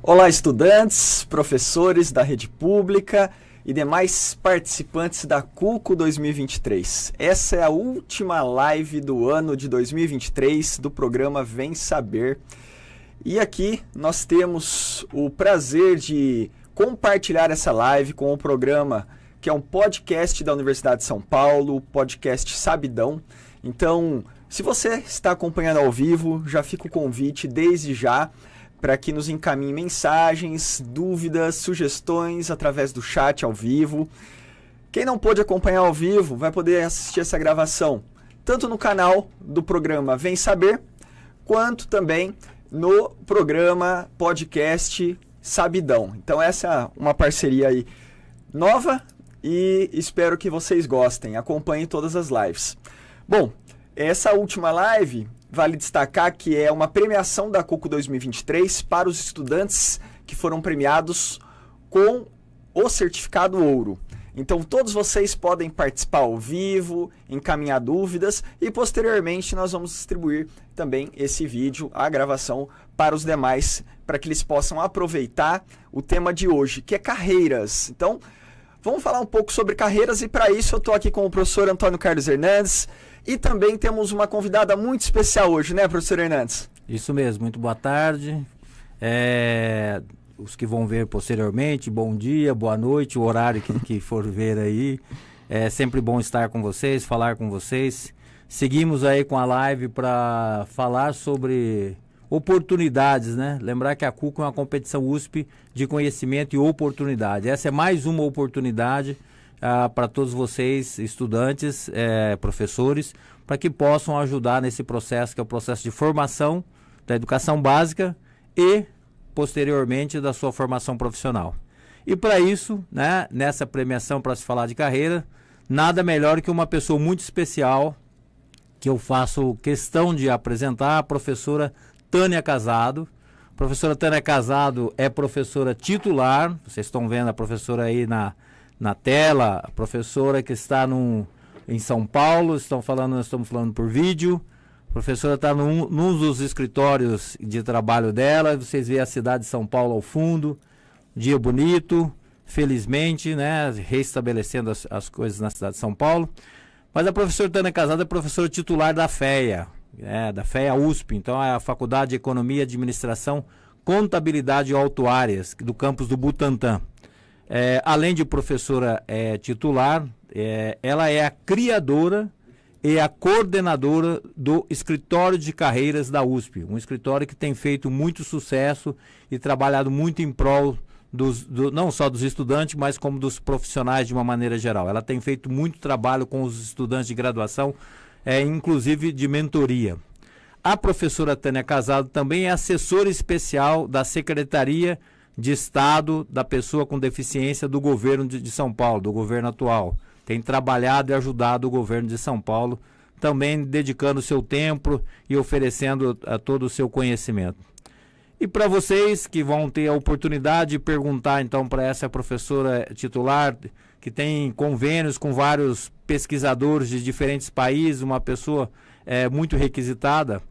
Olá, estudantes, professores da rede pública e demais participantes da CUCO 2023. Essa é a última live do ano de 2023 do programa Vem Saber. E aqui nós temos o prazer de compartilhar essa live com o programa que é um podcast da Universidade de São Paulo, o podcast Sabidão. Então, se você está acompanhando ao vivo, já fica o convite desde já para que nos encaminhe mensagens, dúvidas, sugestões através do chat ao vivo. Quem não pôde acompanhar ao vivo vai poder assistir essa gravação tanto no canal do programa Vem Saber, quanto também no programa podcast Sabidão. Então essa é uma parceria aí nova e espero que vocês gostem. Acompanhem todas as lives. Bom, essa última live vale destacar que é uma premiação da CUCO 2023 para os estudantes que foram premiados com o certificado ouro. Então todos vocês podem participar ao vivo, encaminhar dúvidas e posteriormente nós vamos distribuir também esse vídeo, a gravação, para os demais, para que eles possam aproveitar o tema de hoje, que é carreiras. Então vamos falar um pouco sobre carreiras e para isso eu estou aqui com o professor Antônio Carlos Hernandes. E também temos uma convidada muito especial hoje, né, professor Hernandes? Isso mesmo, muito boa tarde. Os que vão ver posteriormente, bom dia, boa noite, o horário que for ver aí. É sempre bom estar com vocês, falar com vocês. Seguimos aí com a live para falar sobre oportunidades, né? Lembrar que a CUCO é uma competição USP de conhecimento e oportunidade. Essa é mais uma oportunidade para todos vocês, estudantes, professores, para que possam ajudar nesse processo, que é o processo de formação da educação básica e, posteriormente, da sua formação profissional. E para isso, né, nessa premiação, para se falar de carreira, nada melhor que uma pessoa muito especial, que eu faço questão de apresentar, a professora Tânia Casado. A professora Tânia Casado é professora titular, vocês estão vendo a professora aí na tela, a professora que está em São Paulo, nós estamos falando por vídeo. A professora está num dos escritórios de trabalho dela, vocês veem a cidade de São Paulo ao fundo, dia bonito, felizmente, né, reestabelecendo as coisas na cidade de São Paulo. Mas a professora Tânia Casado é professora titular da FEA, da FEA USP, então é a Faculdade de Economia, Administração, Contabilidade e Autuárias, do campus do Butantã. Além de professora titular, ela é a criadora e a coordenadora do Escritório de Carreiras da USP, um escritório que tem feito muito sucesso e trabalhado muito em prol não só dos estudantes, mas como dos profissionais de uma maneira geral. Ela tem feito muito trabalho com os estudantes de graduação, inclusive de mentoria. A professora Tânia Casado também é assessora especial da Secretaria de Estado da Pessoa com Deficiência do governo de São Paulo, do governo atual. Tem trabalhado e ajudado o governo de São Paulo, também dedicando o seu tempo e oferecendo todo o seu conhecimento. E para vocês que vão ter a oportunidade de perguntar então para essa professora titular, que tem convênios com vários pesquisadores de diferentes países, uma pessoa muito requisitada,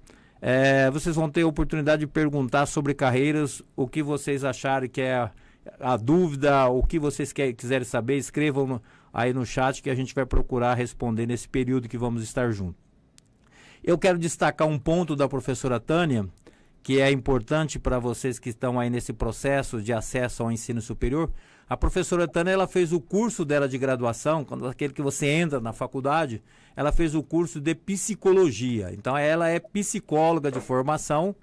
vocês vão ter a oportunidade de perguntar sobre carreiras, o que vocês acharem que é a dúvida, o que vocês quiserem saber, escrevam aí no chat que a gente vai procurar responder nesse período que vamos estar juntos. Eu quero destacar um ponto da professora Tânia, que é importante para vocês que estão aí nesse processo de acesso ao ensino superior. A professora Tânia, ela fez o curso dela de graduação, aquele que você entra na faculdade, ela fez o curso de psicologia. Então ela é psicóloga de formação,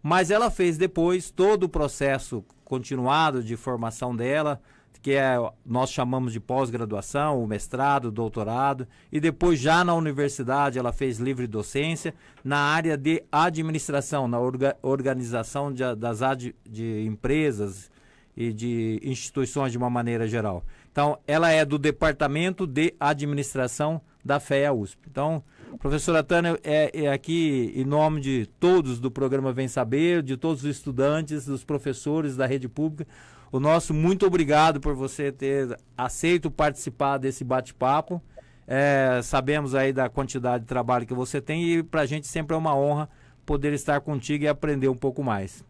mas ela fez depois todo o processo continuado de formação dela, que nós chamamos de pós-graduação, o mestrado, o doutorado, e depois já na universidade ela fez livre docência na área de administração, na organização de empresas e de instituições de uma maneira geral. Então, ela é do Departamento de Administração da FEA USP. Então, professora Tânia, aqui em nome de todos do programa Vem Saber, de todos os estudantes, dos professores da rede pública, o nosso muito obrigado por você ter aceito participar desse bate-papo. Sabemos aí da quantidade de trabalho que você tem e para a gente sempre é uma honra poder estar contigo e aprender um pouco mais.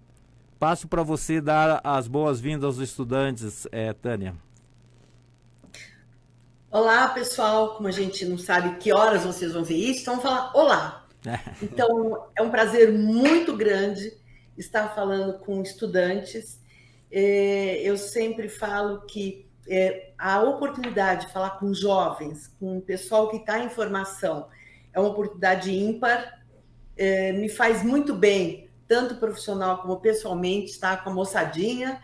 Passo para você dar as boas-vindas aos estudantes, Tânia. Olá, pessoal. Como a gente não sabe que horas vocês vão ver isso, então vamos falar olá. Então, é um prazer muito grande estar falando com estudantes. Eu sempre falo que a oportunidade de falar com jovens, com o pessoal que está em formação, é uma oportunidade ímpar. Me faz muito bem, tanto profissional como pessoalmente, estar com a moçadinha.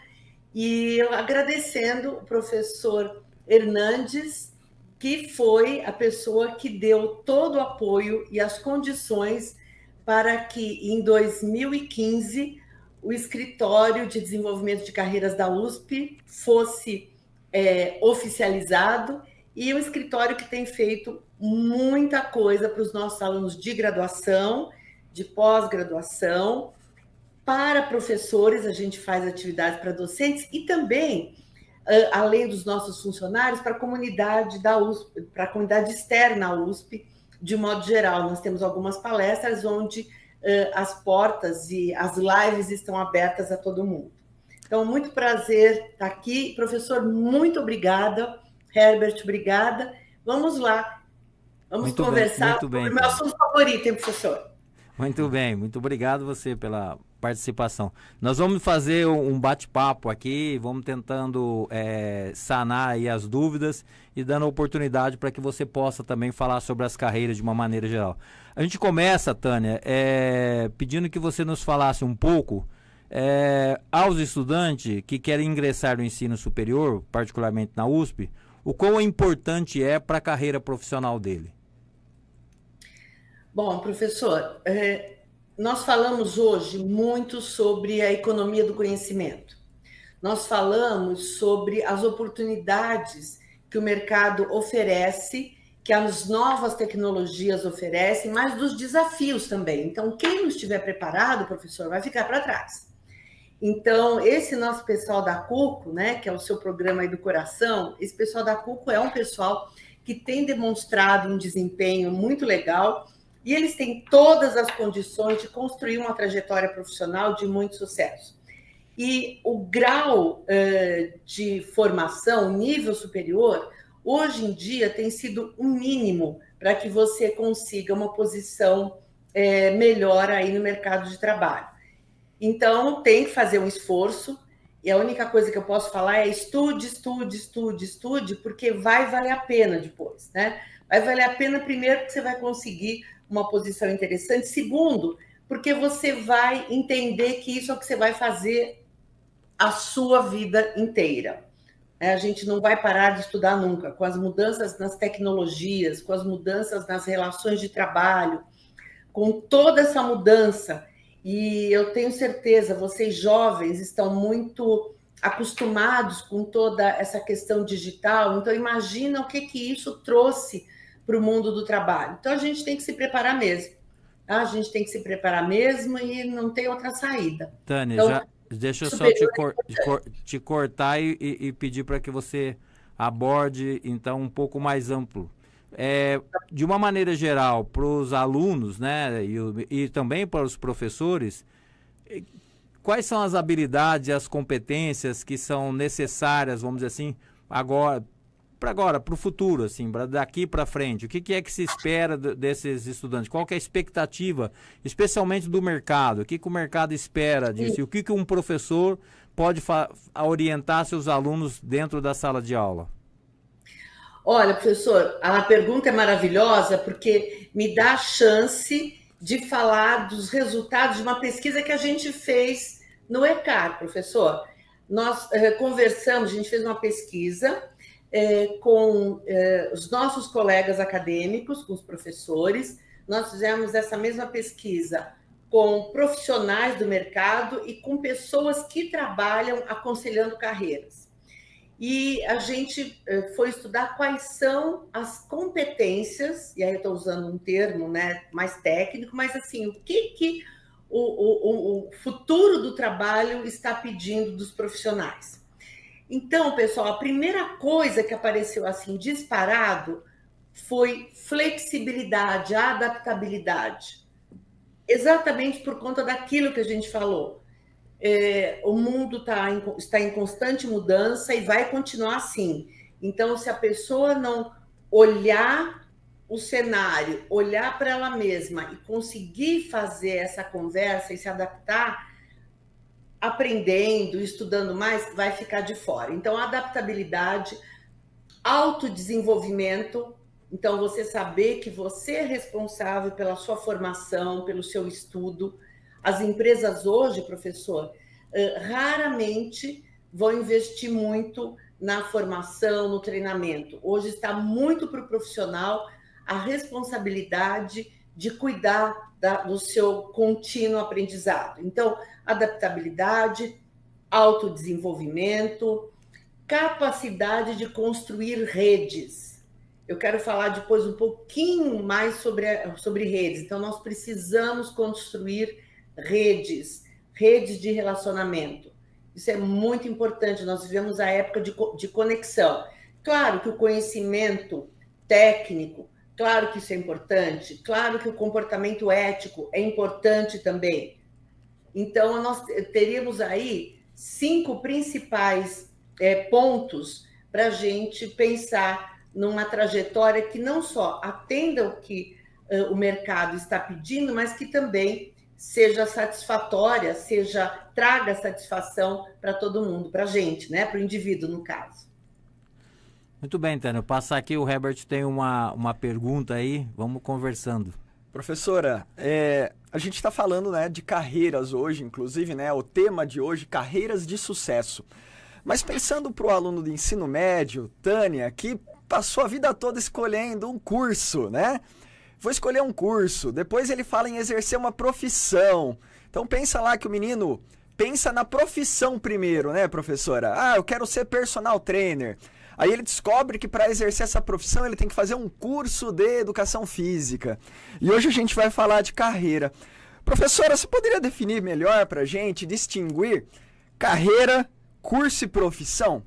E eu agradecendo o professor Hernandes, que foi a pessoa que deu todo o apoio e as condições para que, em 2015, o Escritório de Desenvolvimento de Carreiras da USP fosse oficializado, e um escritório que tem feito muita coisa para os nossos alunos de graduação, de pós-graduação, para professores. A gente faz atividades para docentes e também, além dos nossos funcionários, para a comunidade da USP, para a comunidade externa à USP, de modo geral. Nós temos algumas palestras onde as portas e as lives estão abertas a todo mundo. Então, muito prazer estar aqui. Professor, muito obrigada. Herbert, obrigada. Vamos lá. Vamos muito conversar sobre o meu assunto favorito, hein, professor? Muito bem, muito obrigado você pela participação. Nós vamos fazer um bate-papo aqui, vamos tentando sanar aí as dúvidas e dando oportunidade para que você possa também falar sobre as carreiras de uma maneira geral. A gente começa, Tânia, pedindo que você nos falasse um pouco aos estudantes que querem ingressar no ensino superior, particularmente na USP, o quão importante é para a carreira profissional dele. Bom, professor, nós falamos hoje muito sobre a economia do conhecimento. Nós falamos sobre as oportunidades que o mercado oferece, que as novas tecnologias oferecem, mas dos desafios também. Então, quem não estiver preparado, professor, vai ficar para trás. Então, esse nosso pessoal da CUCO, né, que é o seu programa aí do coração, esse pessoal da CUCO é um pessoal que tem demonstrado um desempenho muito legal, e eles têm todas as condições de construir uma trajetória profissional de muito sucesso. E o grau de formação, nível superior, hoje em dia tem sido o mínimo para que você consiga uma posição melhor aí no mercado de trabalho. Então, tem que fazer um esforço, e a única coisa que eu posso falar é estude, porque vai valer a pena depois, né? Vai valer a pena, primeiro, porque você vai conseguir uma posição interessante. Segundo, porque você vai entender que isso é o que você vai fazer a sua vida inteira. A gente não vai parar de estudar nunca. Com as mudanças nas tecnologias, com as mudanças nas relações de trabalho, com toda essa mudança, e eu tenho certeza, vocês jovens estão muito acostumados com toda essa questão digital, então imagina o que isso trouxe para o mundo do trabalho. Então, a gente tem que se preparar mesmo. Tá? A gente tem que se preparar mesmo e não tem outra saída. Tânia, então, deixa eu só te cortar e pedir para que você aborde, então, um pouco mais amplo. De uma maneira geral, para os alunos, né, e também para os professores, quais são as habilidades e as competências que são necessárias, vamos dizer assim, para o futuro, assim, daqui para frente? O que é que se espera desses estudantes? Qual que é a expectativa, especialmente do mercado? O que o mercado espera disso? E o que um professor pode orientar seus alunos dentro da sala de aula? Olha, professor, a pergunta é maravilhosa porque me dá a chance de falar dos resultados de uma pesquisa que a gente fez no ECAR, professor. Nós conversamos, a gente fez uma pesquisa com os nossos colegas acadêmicos, com os professores. Nós fizemos essa mesma pesquisa com profissionais do mercado e com pessoas que trabalham aconselhando carreiras. E a gente foi estudar quais são as competências, e aí eu estou usando um termo, né, mais técnico, mas assim, o que o futuro do trabalho está pedindo dos profissionais. Então, pessoal, a primeira coisa que apareceu assim disparado foi flexibilidade, adaptabilidade. Exatamente por conta daquilo que a gente falou. o mundo está em constante mudança e vai continuar assim. Então, se a pessoa não olhar o cenário, olhar para ela mesma e conseguir fazer essa conversa e se adaptar, aprendendo, estudando mais, vai ficar de fora. Então, adaptabilidade, autodesenvolvimento. Então, você saber que você é responsável pela sua formação, pelo seu estudo. As empresas hoje, professor, raramente vão investir muito na formação, no treinamento. Hoje está muito para o profissional a responsabilidade de cuidar do seu contínuo aprendizado. Então, adaptabilidade, autodesenvolvimento, capacidade de construir redes. Eu quero falar depois um pouquinho mais sobre redes. Então, nós precisamos construir redes de relacionamento. Isso é muito importante. Nós vivemos a época de conexão. Claro que o conhecimento técnico, claro que isso é importante. Claro que o comportamento ético é importante também. Então, nós teríamos aí 5 principais pontos para a gente pensar numa trajetória que não só atenda o que o mercado está pedindo, mas que também seja satisfatória, traga satisfação para todo mundo, para a gente, né? Para o indivíduo, no caso. Muito bem, Tânia. Passar aqui, o Herbert tem uma pergunta aí, vamos conversando. Professora, a gente está falando, né, de carreiras hoje, inclusive, né, o tema de hoje, carreiras de sucesso. Mas pensando para o aluno do ensino médio, Tânia, que passou a vida toda escolhendo um curso, né? Vou escolher um curso, depois ele fala em exercer uma profissão. Então pensa lá que o menino pensa na profissão primeiro, né, professora? Ah, eu quero ser personal trainer. Aí ele descobre que para exercer essa profissão ele tem que fazer um curso de educação física. E hoje a gente vai falar de carreira. Professora, você poderia definir melhor para a gente, distinguir carreira, curso e profissão?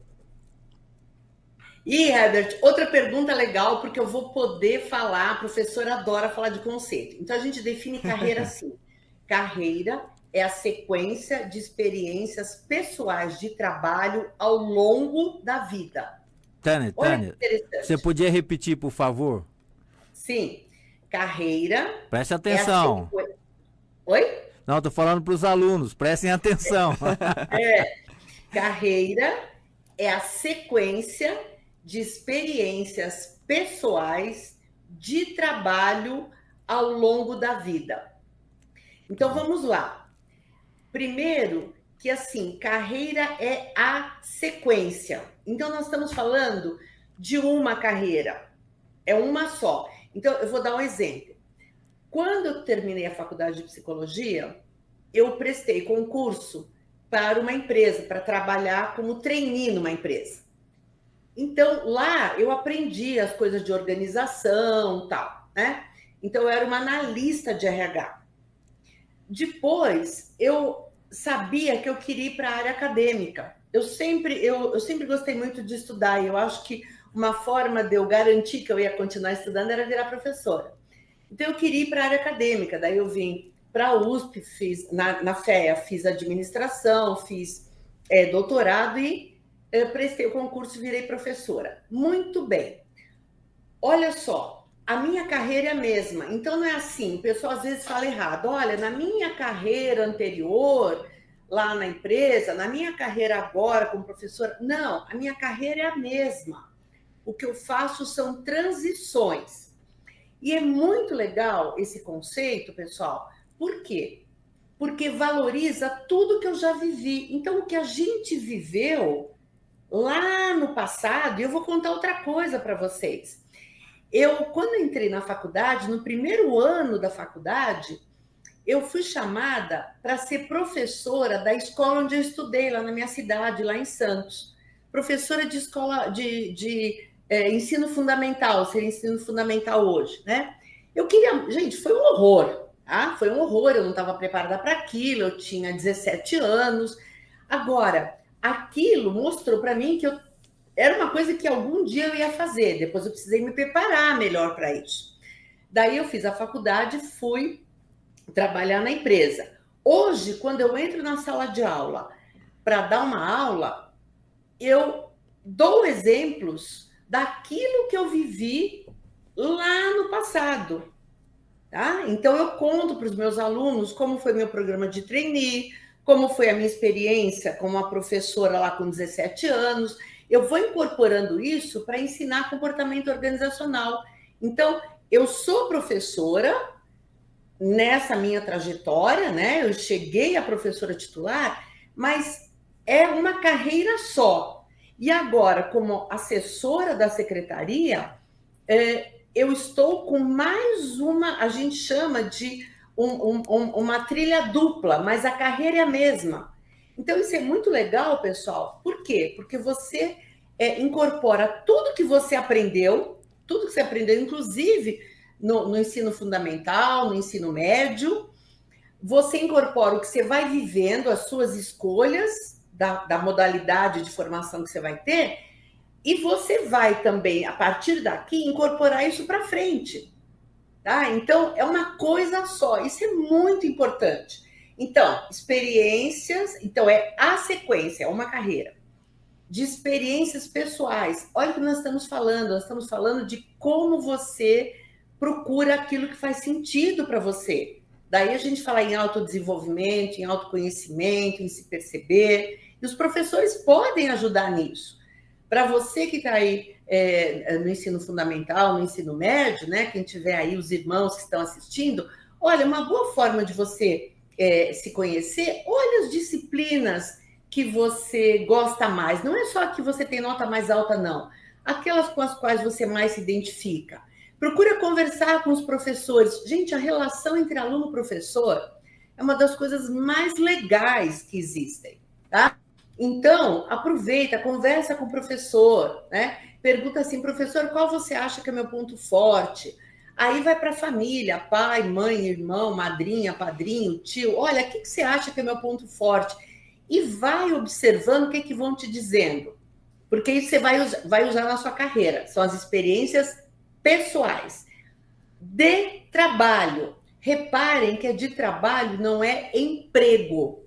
E, Herbert, outra pergunta legal, porque eu vou poder falar, a professora adora falar de conceito. Então, a gente define carreira assim. Carreira é a sequência de experiências pessoais de trabalho ao longo da vida. Tânia, você podia repetir, por favor? Sim. Carreira... Preste atenção. Oi? Não, estou falando para os alunos, prestem atenção. Carreira é a sequência de experiências pessoais de trabalho ao longo da vida. Então, vamos lá. Primeiro, que assim, carreira é a sequência. Então, nós estamos falando de uma carreira. É uma só. Então, eu vou dar um exemplo. Quando eu terminei a faculdade de psicologia, eu prestei concurso para uma empresa, para trabalhar como trainee numa empresa. Então, lá eu aprendi as coisas de organização e tal, né? Então, eu era uma analista de RH. Depois, eu sabia que eu queria ir para a área acadêmica. Eu sempre gostei muito de estudar, e eu acho que uma forma de eu garantir que eu ia continuar estudando era virar professora. Então, eu queria ir para a área acadêmica. Daí, eu vim para a USP, fiz na FEA, fiz administração, fiz doutorado e prestei o concurso e virei professora. Muito bem. Olha só, a minha carreira é a mesma. Então, não é assim. O pessoal às vezes fala errado. Olha, na minha carreira anterior, lá na empresa, na minha carreira agora como professora... Não, a minha carreira é a mesma. O que eu faço são transições. E é muito legal esse conceito, pessoal. Por quê? Porque valoriza tudo que eu já vivi. Então, o que a gente viveu lá no passado, e eu vou contar outra coisa para vocês. Quando entrei na faculdade, no primeiro ano da faculdade, eu fui chamada para ser professora da escola onde eu estudei, lá na minha cidade, lá em Santos. Professora de escola de ensino fundamental, seria ensino fundamental hoje, né? Gente, foi um horror. Foi um horror, eu não estava preparada para aquilo, eu tinha 17 anos. Agora, aquilo mostrou para mim que era uma coisa que algum dia eu ia fazer, depois eu precisei me preparar melhor para isso. Daí eu fiz a faculdade, fui trabalhar na empresa. Hoje, quando eu entro na sala de aula para dar uma aula, eu dou exemplos daquilo que eu vivi lá no passado. Tá? Então, eu conto para os meus alunos como foi meu programa de trainee, como foi a minha experiência como uma professora lá com 17 anos. Eu vou incorporando isso para ensinar comportamento organizacional. Então, eu sou professora nessa minha trajetória, né? Eu cheguei a professora titular, mas é uma carreira só. E agora, como assessora da secretaria, eu estou com mais uma, a gente chama de uma trilha dupla, mas a carreira é a mesma. Então, isso é muito legal, pessoal. Por quê? Porque você incorpora tudo que você aprendeu, inclusive no ensino fundamental, no ensino médio, você incorpora o que você vai vivendo, as suas escolhas da modalidade de formação que você vai ter, e você vai também, a partir daqui, incorporar isso para frente. Tá? Então, é uma coisa só. Isso é muito importante. Então, experiências... Então, é a sequência, é uma carreira de experiências pessoais. Olha o que nós estamos falando. Nós estamos falando de como você procura aquilo que faz sentido para você. Daí a gente fala em autodesenvolvimento, em autoconhecimento, em se perceber. E os professores podem ajudar nisso. Para você que está aí no ensino fundamental, no ensino médio, né? Quem tiver aí, os irmãos que estão assistindo, olha, uma boa forma de você se conhecer, olha as disciplinas que você gosta mais. Não é só que você tem nota mais alta, não. Aquelas com as quais você mais se identifica. Procura conversar com os professores. Gente, a relação entre aluno e professor é uma das coisas mais legais que existem, tá? Então, aproveita, conversa com o professor, né? Pergunta assim, professor, qual você acha que é meu ponto forte? Aí vai para a família, pai, mãe, irmão, madrinha, padrinho, tio. Olha, o que você acha que é meu ponto forte? E vai observando o que vão te dizendo. Porque isso você vai usar na sua carreira. São as experiências pessoais. De trabalho. Reparem que de trabalho não é emprego.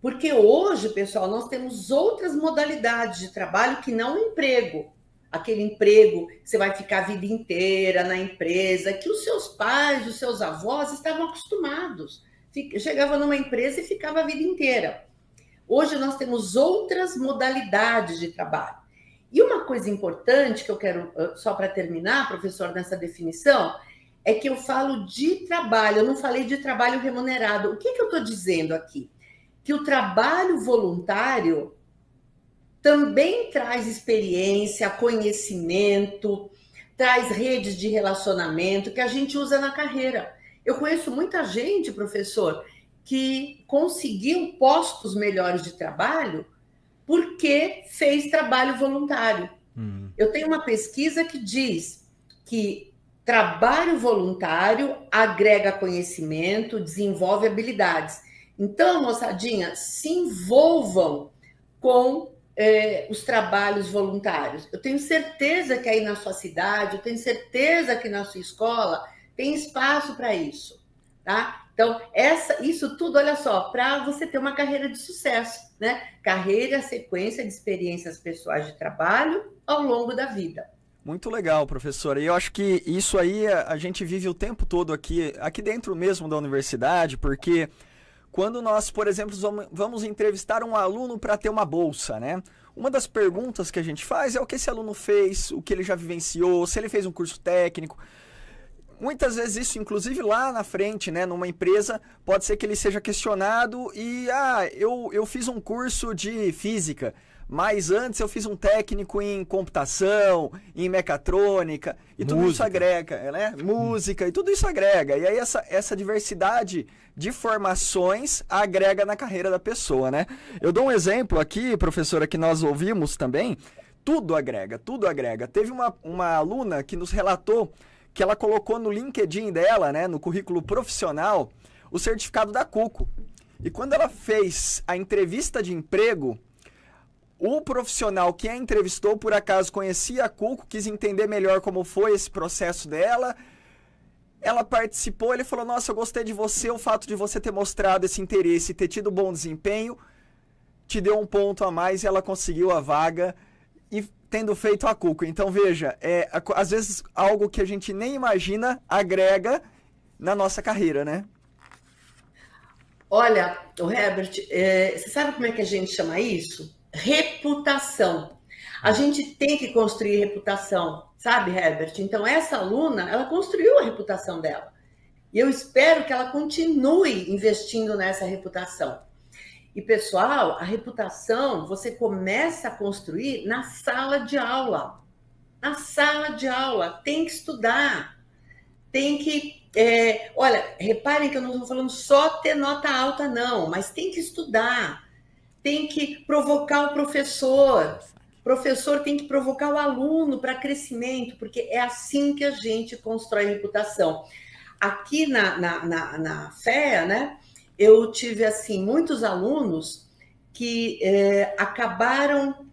Porque hoje, pessoal, nós temos outras modalidades de trabalho que não emprego. Aquele emprego que você vai ficar a vida inteira na empresa, que os seus pais, os seus avós estavam acostumados. Chegava numa empresa e ficava a vida inteira. Hoje nós temos outras modalidades de trabalho. E uma coisa importante que eu quero, só para terminar, professor, nessa definição, é que eu falo de trabalho, eu não falei de trabalho remunerado. O que eu estou dizendo aqui? Que o trabalho voluntário também traz experiência, conhecimento, traz redes de relacionamento que a gente usa na carreira. Eu conheço muita gente, professor, que conseguiu postos melhores de trabalho porque fez trabalho voluntário. Eu tenho uma pesquisa que diz que trabalho voluntário agrega conhecimento, desenvolve habilidades. Então, moçadinha, se envolvam com os trabalhos voluntários. Eu tenho certeza que aí na sua cidade, eu tenho certeza que na sua escola tem espaço para isso, tá? Então, isso tudo, olha só, para você ter uma carreira de sucesso, né? Carreira, sequência de experiências pessoais de trabalho ao longo da vida. Muito legal, professora. E eu acho que isso aí a gente vive o tempo todo aqui dentro mesmo da universidade, porque quando nós, por exemplo, vamos entrevistar um aluno para ter uma bolsa, né? Uma das perguntas que a gente faz é o que esse aluno fez, o que ele já vivenciou, se ele fez um curso técnico. Muitas vezes isso, inclusive lá na frente, né, numa empresa, pode ser que ele seja questionado e, eu fiz um curso de física, mas antes eu fiz um técnico em computação, em mecatrônica, e tudo isso agrega, né? Música, e tudo isso agrega. E aí essa diversidade de formações agrega na carreira da pessoa, né? Eu dou um exemplo aqui, professora, que nós ouvimos também, tudo agrega, tudo agrega. Teve uma aluna que nos relatou que ela colocou no LinkedIn dela, né, no currículo profissional, o certificado da CUCO. E quando ela fez a entrevista de emprego, o profissional que a entrevistou, por acaso, conhecia a CUCO, quis entender melhor como foi esse processo dela, ela participou, ele falou, nossa, eu gostei de você, o fato de você ter mostrado esse interesse e ter tido bom desempenho, te deu um ponto a mais e ela conseguiu a vaga e tendo feito a Cuco. Então, veja, às vezes algo que a gente nem imagina agrega na nossa carreira, né? Olha, o Herbert, você sabe como é que a gente chama isso? Reputação. A gente tem que construir reputação, sabe, Herbert? Então, essa aluna, ela construiu a reputação dela. E eu espero que ela continue investindo nessa reputação. E, pessoal, a reputação você começa a construir na sala de aula. Na sala de aula, tem que estudar, tem que... olha, reparem que eu não estou falando só ter nota alta, não, mas tem que estudar, tem que provocar o professor tem que provocar o aluno para crescimento, porque é assim que a gente constrói reputação. Aqui na FEA, né, eu tive, assim, muitos alunos que acabaram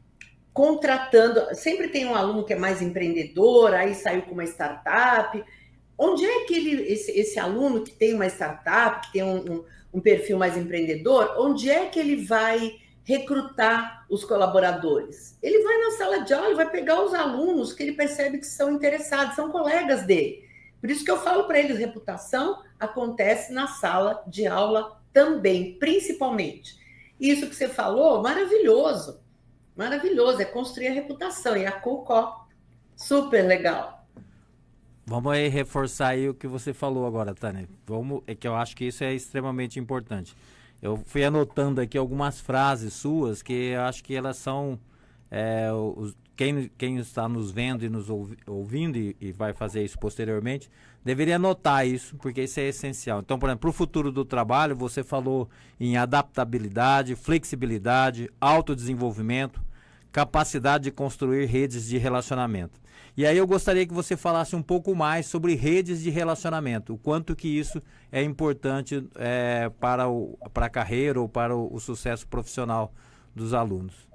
contratando, sempre tem um aluno que é mais empreendedor, aí saiu com uma startup. Onde é que esse aluno que tem uma startup, que tem um perfil mais empreendedor, onde é que ele vai recrutar os colaboradores? Ele vai na sala de aula, ele vai pegar os alunos que ele percebe que são interessados, são colegas dele. Por isso que eu falo para eles, reputação acontece na sala de aula também, principalmente. Isso que você falou, maravilhoso, maravilhoso, é construir a reputação, e a Cuco, super legal. Vamos aí reforçar aí o que você falou agora, Tânia. É que eu acho que isso é extremamente importante. Eu fui anotando aqui algumas frases suas que eu acho que elas são... quem está nos vendo e nos ouvindo e vai fazer isso posteriormente, deveria anotar isso, porque isso é essencial. Então, por exemplo, para o futuro do trabalho, você falou em adaptabilidade, flexibilidade, autodesenvolvimento, capacidade de construir redes de relacionamento. E aí eu gostaria que você falasse um pouco mais sobre redes de relacionamento, o quanto que isso é importante para a carreira ou para o sucesso profissional dos alunos.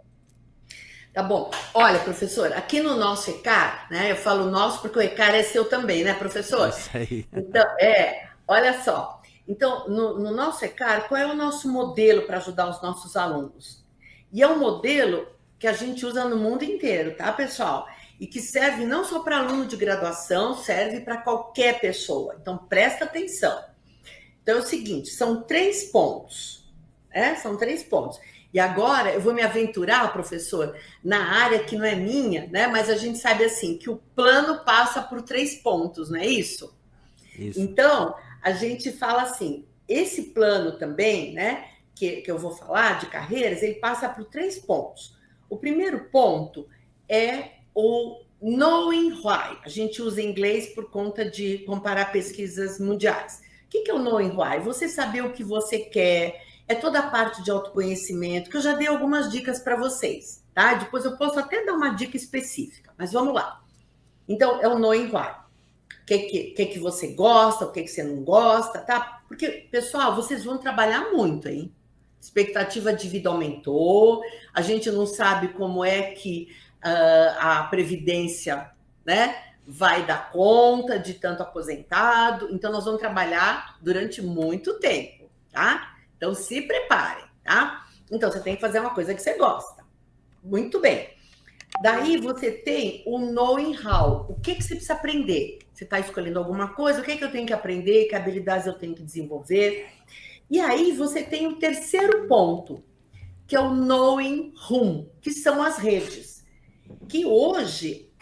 Tá bom. Olha, professor, aqui no nosso ECAR, né, eu falo nosso porque o ECAR é seu também, né, professor? Isso aí. Então, olha só. Então, no nosso ECAR, qual é o nosso modelo para ajudar os nossos alunos? E é um modelo que a gente usa no mundo inteiro, tá, pessoal? E que serve não só para aluno de graduação, serve para qualquer pessoa. Então, presta atenção. Então, é o seguinte, são 3 pontos, né? São 3 pontos. E agora eu vou me aventurar, professor, na área que não é minha, né? Mas a gente sabe, assim, que o plano passa por 3 pontos, não é isso? Isso. Então, a gente fala assim, esse plano também, né? Que eu vou falar de carreiras, ele passa por 3 pontos. O primeiro ponto é o knowing why. A gente usa em inglês por conta de comparar pesquisas mundiais. O que é o knowing why? Você saber o que você quer, é toda a parte de autoconhecimento, que eu já dei algumas dicas para vocês, tá? Depois eu posso até dar uma dica específica, mas vamos lá. Então, é o knowing why. O que você gosta, o que você não gosta, tá? Porque, pessoal, vocês vão trabalhar muito, hein? Expectativa de vida aumentou, a gente não sabe como é que a Previdência, né, vai dar conta de tanto aposentado, então nós vamos trabalhar durante muito tempo, tá? Então se preparem, tá? Então você tem que fazer uma coisa que você gosta. Muito bem. Daí você tem o knowing how. O que você precisa aprender? Você está escolhendo alguma coisa, o que eu tenho que aprender, que habilidades eu tenho que desenvolver? E aí você tem o terceiro ponto, que é o knowing whom, que são as redes, que hoje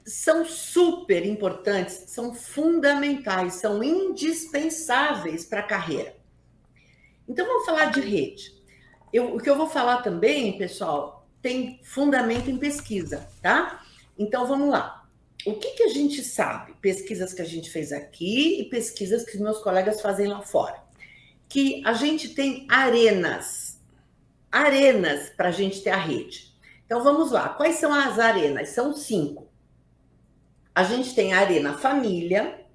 são super importantes, são fundamentais, são indispensáveis para a carreira. Então, vamos falar de rede. O que eu vou falar também, pessoal, tem fundamento em pesquisa, tá? Então, vamos lá. O que a gente sabe? Pesquisas que a gente fez aqui e pesquisas que meus colegas fazem lá fora. Que a gente tem arenas para a gente ter a rede. Então, vamos lá. Quais são as arenas? São 5. A gente tem a arena família,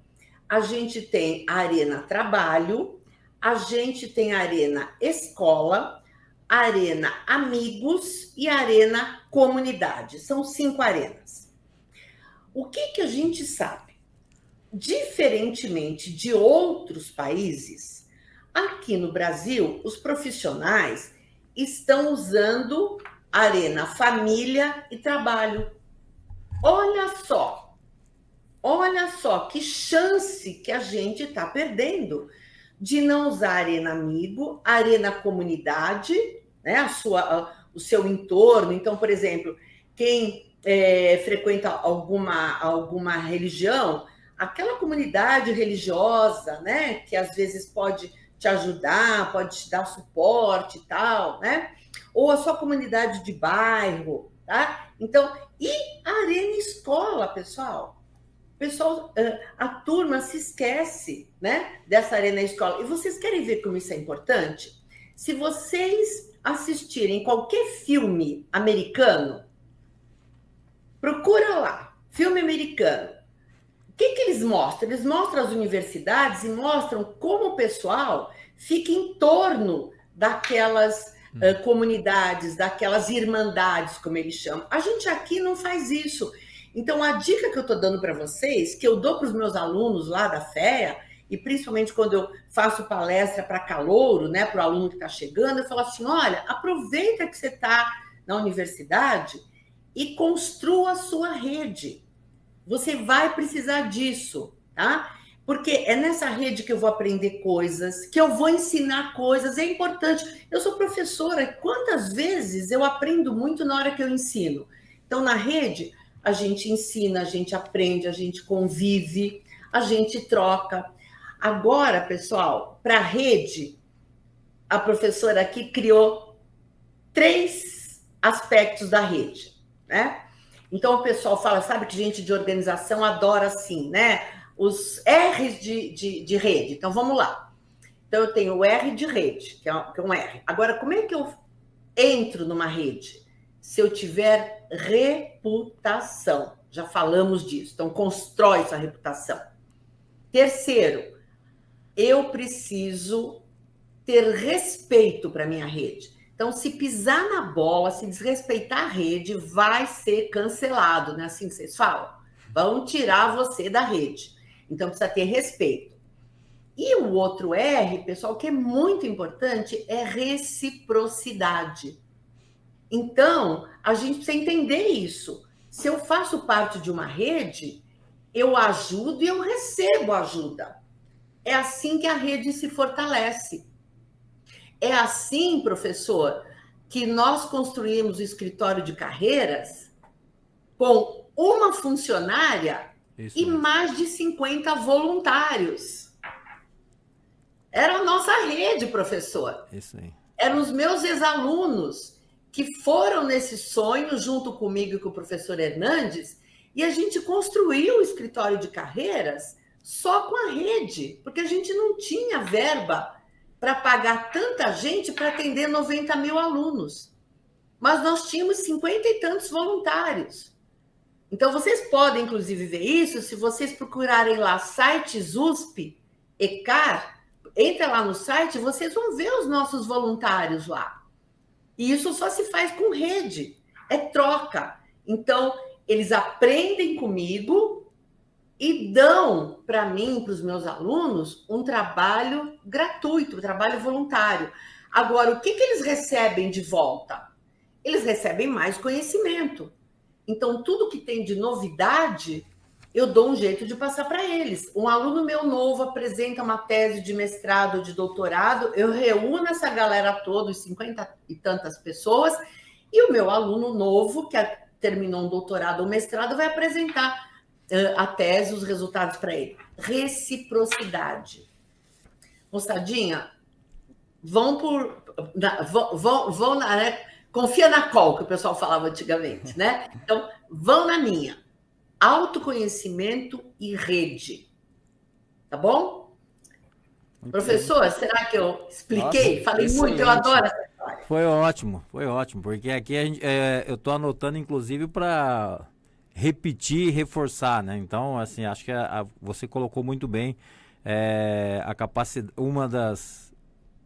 a gente tem a arena trabalho, a gente tem a arena escola, a arena amigos e a arena comunidade. São 5 arenas. O que a gente sabe? diferentemente de outros países, aqui no Brasil, os profissionais estão usando Arena Família e Trabalho. Olha só que chance que a gente está perdendo de não usar Arena Amigo, Arena Comunidade, né, o seu entorno. Então, por exemplo, quem frequenta alguma religião, aquela comunidade religiosa, né, que às vezes pode te ajudar, pode te dar suporte e tal, né? Ou a sua comunidade de bairro, tá? Então, e a Arena Escola, pessoal? Pessoal, a turma se esquece, né, dessa Arena Escola. E vocês querem ver como isso é importante? Se vocês assistirem qualquer filme americano, procura lá, filme americano. O que eles mostram? Eles mostram as universidades e mostram como o pessoal fica em torno daquelas comunidades, daquelas irmandades, como eles chamam. A gente aqui não faz isso. Então, a dica que eu estou dando para vocês, que eu dou para os meus alunos lá da FEA, e principalmente quando eu faço palestra para calouro, né, para o aluno que está chegando, eu falo assim, olha, aproveita que você está na universidade e construa a sua rede. Você vai precisar disso, tá? Porque é nessa rede que eu vou aprender coisas, que eu vou ensinar coisas, é importante. Eu sou professora, quantas vezes eu aprendo muito na hora que eu ensino? Então, na rede, a gente ensina, a gente aprende, a gente convive, a gente troca. Agora, pessoal, para a rede, a professora aqui criou 3 aspectos da rede, né? Então, o pessoal fala, sabe que gente de organização adora assim, né? Os R's de rede. Então, vamos lá. Então, eu tenho o R de rede, que é um R. Agora, como é que eu entro numa rede? Se eu tiver reputação. Já falamos disso. Então, constrói sua reputação. Terceiro, eu preciso ter respeito para minha rede. Então, se pisar na bola, se desrespeitar a rede, vai ser cancelado, não é assim que vocês falam? Vão tirar você da rede. Então, precisa ter respeito. E o outro R, pessoal, que é muito importante, é reciprocidade. Então, a gente precisa entender isso. Se eu faço parte de uma rede, eu ajudo e eu recebo ajuda. É assim que a rede se fortalece. É assim, professor, que nós construímos o escritório de carreiras com uma funcionária e mais de 50 voluntários. Era a nossa rede, professor. Isso aí. Eram os meus ex-alunos que foram nesse sonho junto comigo e com o professor Hernandes, e a gente construiu o escritório de carreiras só com a rede, porque a gente não tinha verba para pagar tanta gente para atender 90 mil alunos. Mas nós tínhamos 50 e tantos voluntários. Então, vocês podem, inclusive, ver isso se vocês procurarem lá sites USP, ECAR, entra lá no site, vocês vão ver os nossos voluntários lá. E isso só se faz com rede, é troca. Então, eles aprendem comigo e dão para mim, para os meus alunos, um trabalho gratuito, um trabalho voluntário. Agora, o que eles recebem de volta? Eles recebem mais conhecimento. Então, tudo que tem de novidade, eu dou um jeito de passar para eles. Um aluno meu novo apresenta uma tese de mestrado ou de doutorado, eu reúno essa galera toda, os 50 e tantas pessoas, e o meu aluno novo, que terminou um doutorado ou mestrado, vai apresentar a tese, os resultados para ele. Reciprocidade. Moçadinha, confia na call, que o pessoal falava antigamente, né? Então, vão na minha. Autoconhecimento e rede. Tá bom? Muito Professor, bem. Será que eu expliquei? Nossa, falei excelente. muito, eu adoro essa história. Foi ótimo, porque aqui eu tô anotando, inclusive, para repetir e reforçar, né? Então, assim, acho que você colocou muito bem a capacidade,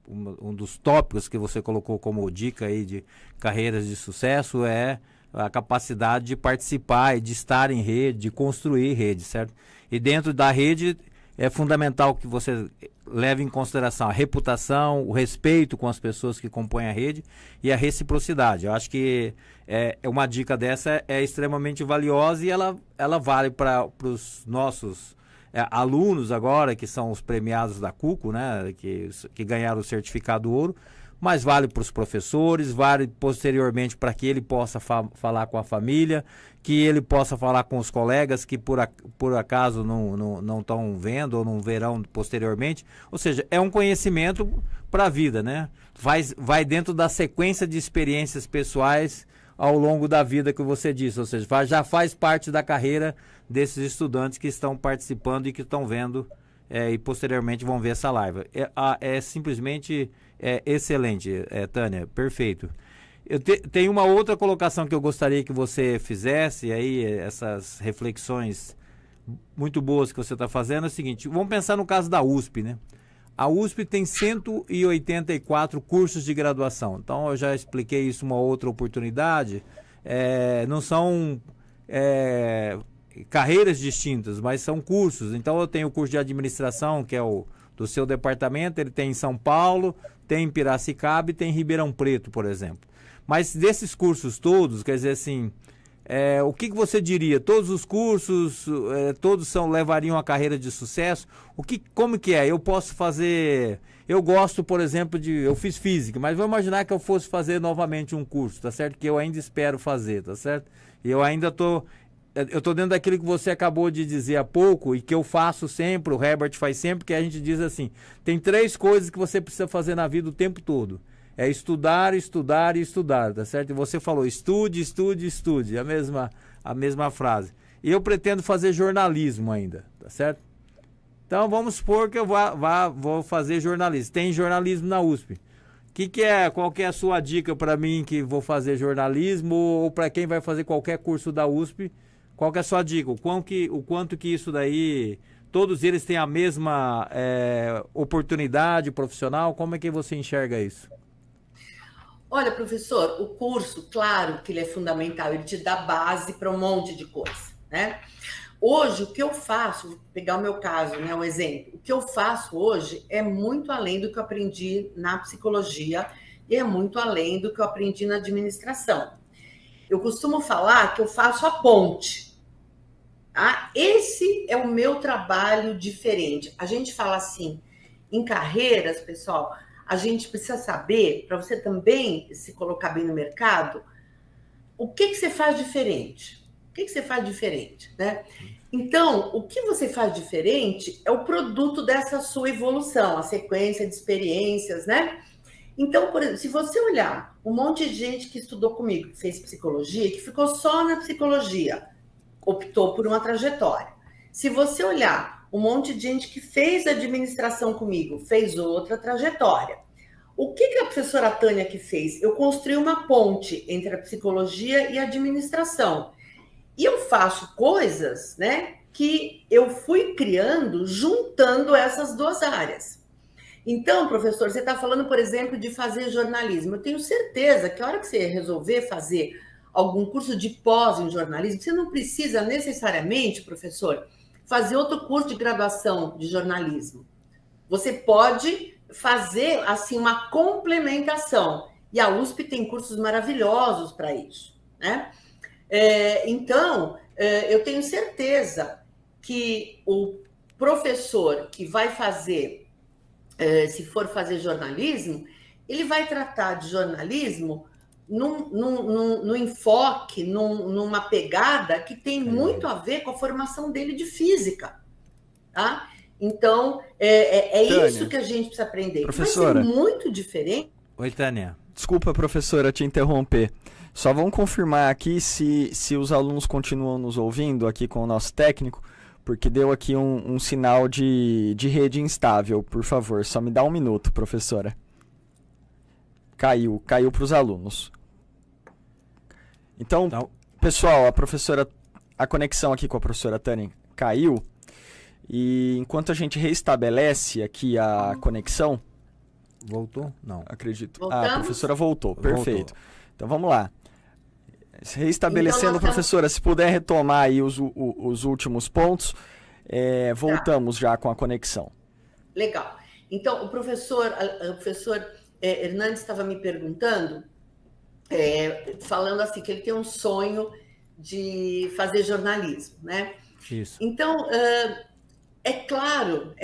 um dos tópicos que você colocou como dica aí de carreiras de sucesso é a capacidade de participar e de estar em rede, de construir rede, certo? E dentro da rede é fundamental que você leve em consideração a reputação, o respeito com as pessoas que compõem a rede e a reciprocidade. Eu acho que uma dica dessa é extremamente valiosa e ela vale para os nossos alunos agora, que são os premiados da CUCO, né, que ganharam o certificado ouro, mas vale para os professores, vale posteriormente para que ele possa falar com a família, que ele possa falar com os colegas que por acaso não estão vendo ou não verão posteriormente. Ou seja, é um conhecimento para a vida, né? Vai dentro da sequência de experiências pessoais ao longo da vida que você disse, ou seja, já faz parte da carreira desses estudantes que estão participando e que estão vendo e posteriormente vão ver essa live. É simplesmente excelente, Tânia, perfeito. Eu tenho uma outra colocação que eu gostaria que você fizesse, aí essas reflexões muito boas que você está fazendo, é o seguinte, vamos pensar no caso da USP, né? A USP tem 184 cursos de graduação, então eu já expliquei isso uma outra oportunidade, não são carreiras distintas, mas são cursos. Então eu tenho o curso de administração, que é o do seu departamento, ele tem em São Paulo, tem em Piracicaba e tem em Ribeirão Preto, por exemplo. Mas desses cursos todos, quer dizer assim, o que você diria? Todos os cursos, todos levariam a carreira de sucesso? Como que é? Eu posso fazer... Eu gosto, por exemplo, eu fiz física, mas vou imaginar que eu fosse fazer novamente um curso, tá certo? Que eu ainda espero fazer, tá certo? E eu ainda estou dentro daquilo que você acabou de dizer há pouco e que eu faço sempre, o Herbert faz sempre, que a gente diz assim, tem 3 coisas que você precisa fazer na vida o tempo todo. É estudar, estudar e estudar, tá certo? E você falou, estude, estude, estude, a mesma frase. E eu pretendo fazer jornalismo ainda, tá certo? Então vamos supor que eu vou fazer jornalismo. Tem jornalismo na USP. Qual que é a sua dica para mim que vou fazer jornalismo ou para quem vai fazer qualquer curso da USP? Qual que é a sua dica? O quanto que isso daí, todos eles têm a mesma oportunidade profissional? Como é que você enxerga isso? Olha, professor, o curso, claro que ele é fundamental, ele te dá base para um monte de coisa, né? Hoje, o que eu faço, vou pegar o meu caso, né, um exemplo, o que eu faço hoje é muito além do que eu aprendi na psicologia e é muito além do que eu aprendi na administração. Eu costumo falar que eu faço a ponte. Tá? Esse é o meu trabalho diferente. A gente fala assim, em carreiras, pessoal, a gente precisa saber, para você também se colocar bem no mercado, o que você faz diferente? O que você faz diferente, né? Então, o que você faz diferente é o produto dessa sua evolução, a sequência de experiências, né? Então, por exemplo, se você olhar um monte de gente que estudou comigo, que fez psicologia, que ficou só na psicologia, optou por uma trajetória. Se você olhar um monte de gente que fez administração comigo, fez outra trajetória. O que a professora Tânia que fez? Eu construí uma ponte entre a psicologia e a administração. E eu faço coisas, né, que eu fui criando juntando essas 2 áreas. Então, professor, você está falando, por exemplo, de fazer jornalismo. Eu tenho certeza que a hora que você resolver fazer algum curso de pós em jornalismo, você não precisa necessariamente, professor, fazer outro curso de graduação de jornalismo. Você pode fazer, assim, uma complementação. E a USP tem cursos maravilhosos para isso, né? Então, eu tenho certeza que o professor que vai fazer, se for fazer jornalismo, ele vai tratar de jornalismo num enfoque, numa pegada que tem muito a ver com a formação dele de física, tá? Então, Tânia, isso que a gente precisa aprender. Professora, vai ser muito diferente. Oi, Tânia. Desculpa, professora, te interromper. Só vamos confirmar aqui se os alunos continuam nos ouvindo aqui com o nosso técnico, porque deu aqui um sinal de rede instável, por favor. Só me dá 1 minuto, professora. Caiu para os alunos. Então, pessoal, a conexão aqui com a professora Tânia caiu. E enquanto a gente restabelece aqui a conexão... Voltou? Não. Acredito. Voltamos? A professora voltou, perfeito. Então vamos lá. Reestabelecendo, então, professora, se puder retomar aí os últimos pontos, voltamos já com a conexão. Legal. Então, o professor Hernandes estava me perguntando, falando assim, que ele tem um sonho de fazer jornalismo, né? Isso. Então, é claro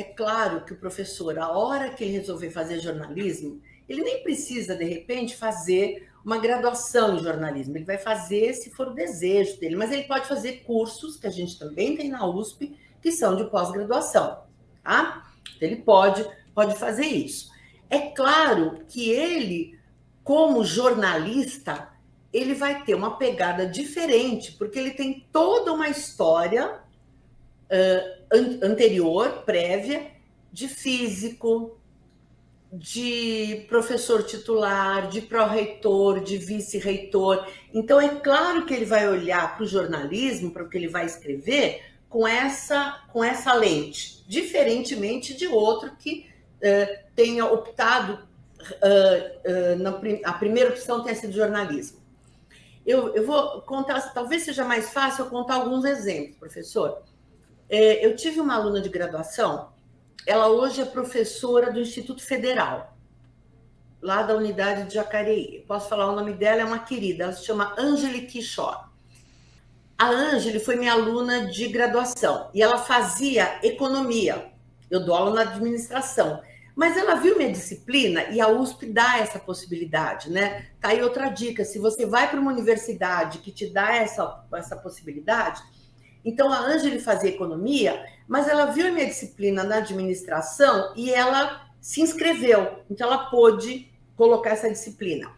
que o professor, a hora que ele resolver fazer jornalismo, ele nem precisa, de repente, fazer uma graduação em jornalismo. Ele vai fazer se for o desejo dele, mas ele pode fazer cursos, que a gente também tem na USP, que são de pós-graduação, tá? Ele pode fazer isso. É claro que ele, como jornalista, ele vai ter uma pegada diferente, porque ele tem toda uma história anterior, prévia, de físico, de professor titular, de pró-reitor, de vice-reitor. Então, é claro que ele vai olhar para o jornalismo, para o que ele vai escrever, com essa lente, diferentemente de outro que tenha optado, a primeira opção tenha sido jornalismo. Eu vou contar, talvez seja mais fácil eu contar alguns exemplos, professor. Eu tive uma aluna de graduação, ela hoje é professora do Instituto Federal, lá da unidade de Jacareí. Posso falar o nome dela, é uma querida, ela se chama Angeli Quixó. A Angeli foi minha aluna de graduação e ela fazia economia. Eu dou aula na administração. Mas ela viu minha disciplina e a USP dá essa possibilidade, né? Tá aí outra dica, se você vai para uma universidade que te dá essa possibilidade. Então, a Angeli fazia economia, mas ela viu a minha disciplina na administração e ela se inscreveu. Então, ela pôde colocar essa disciplina.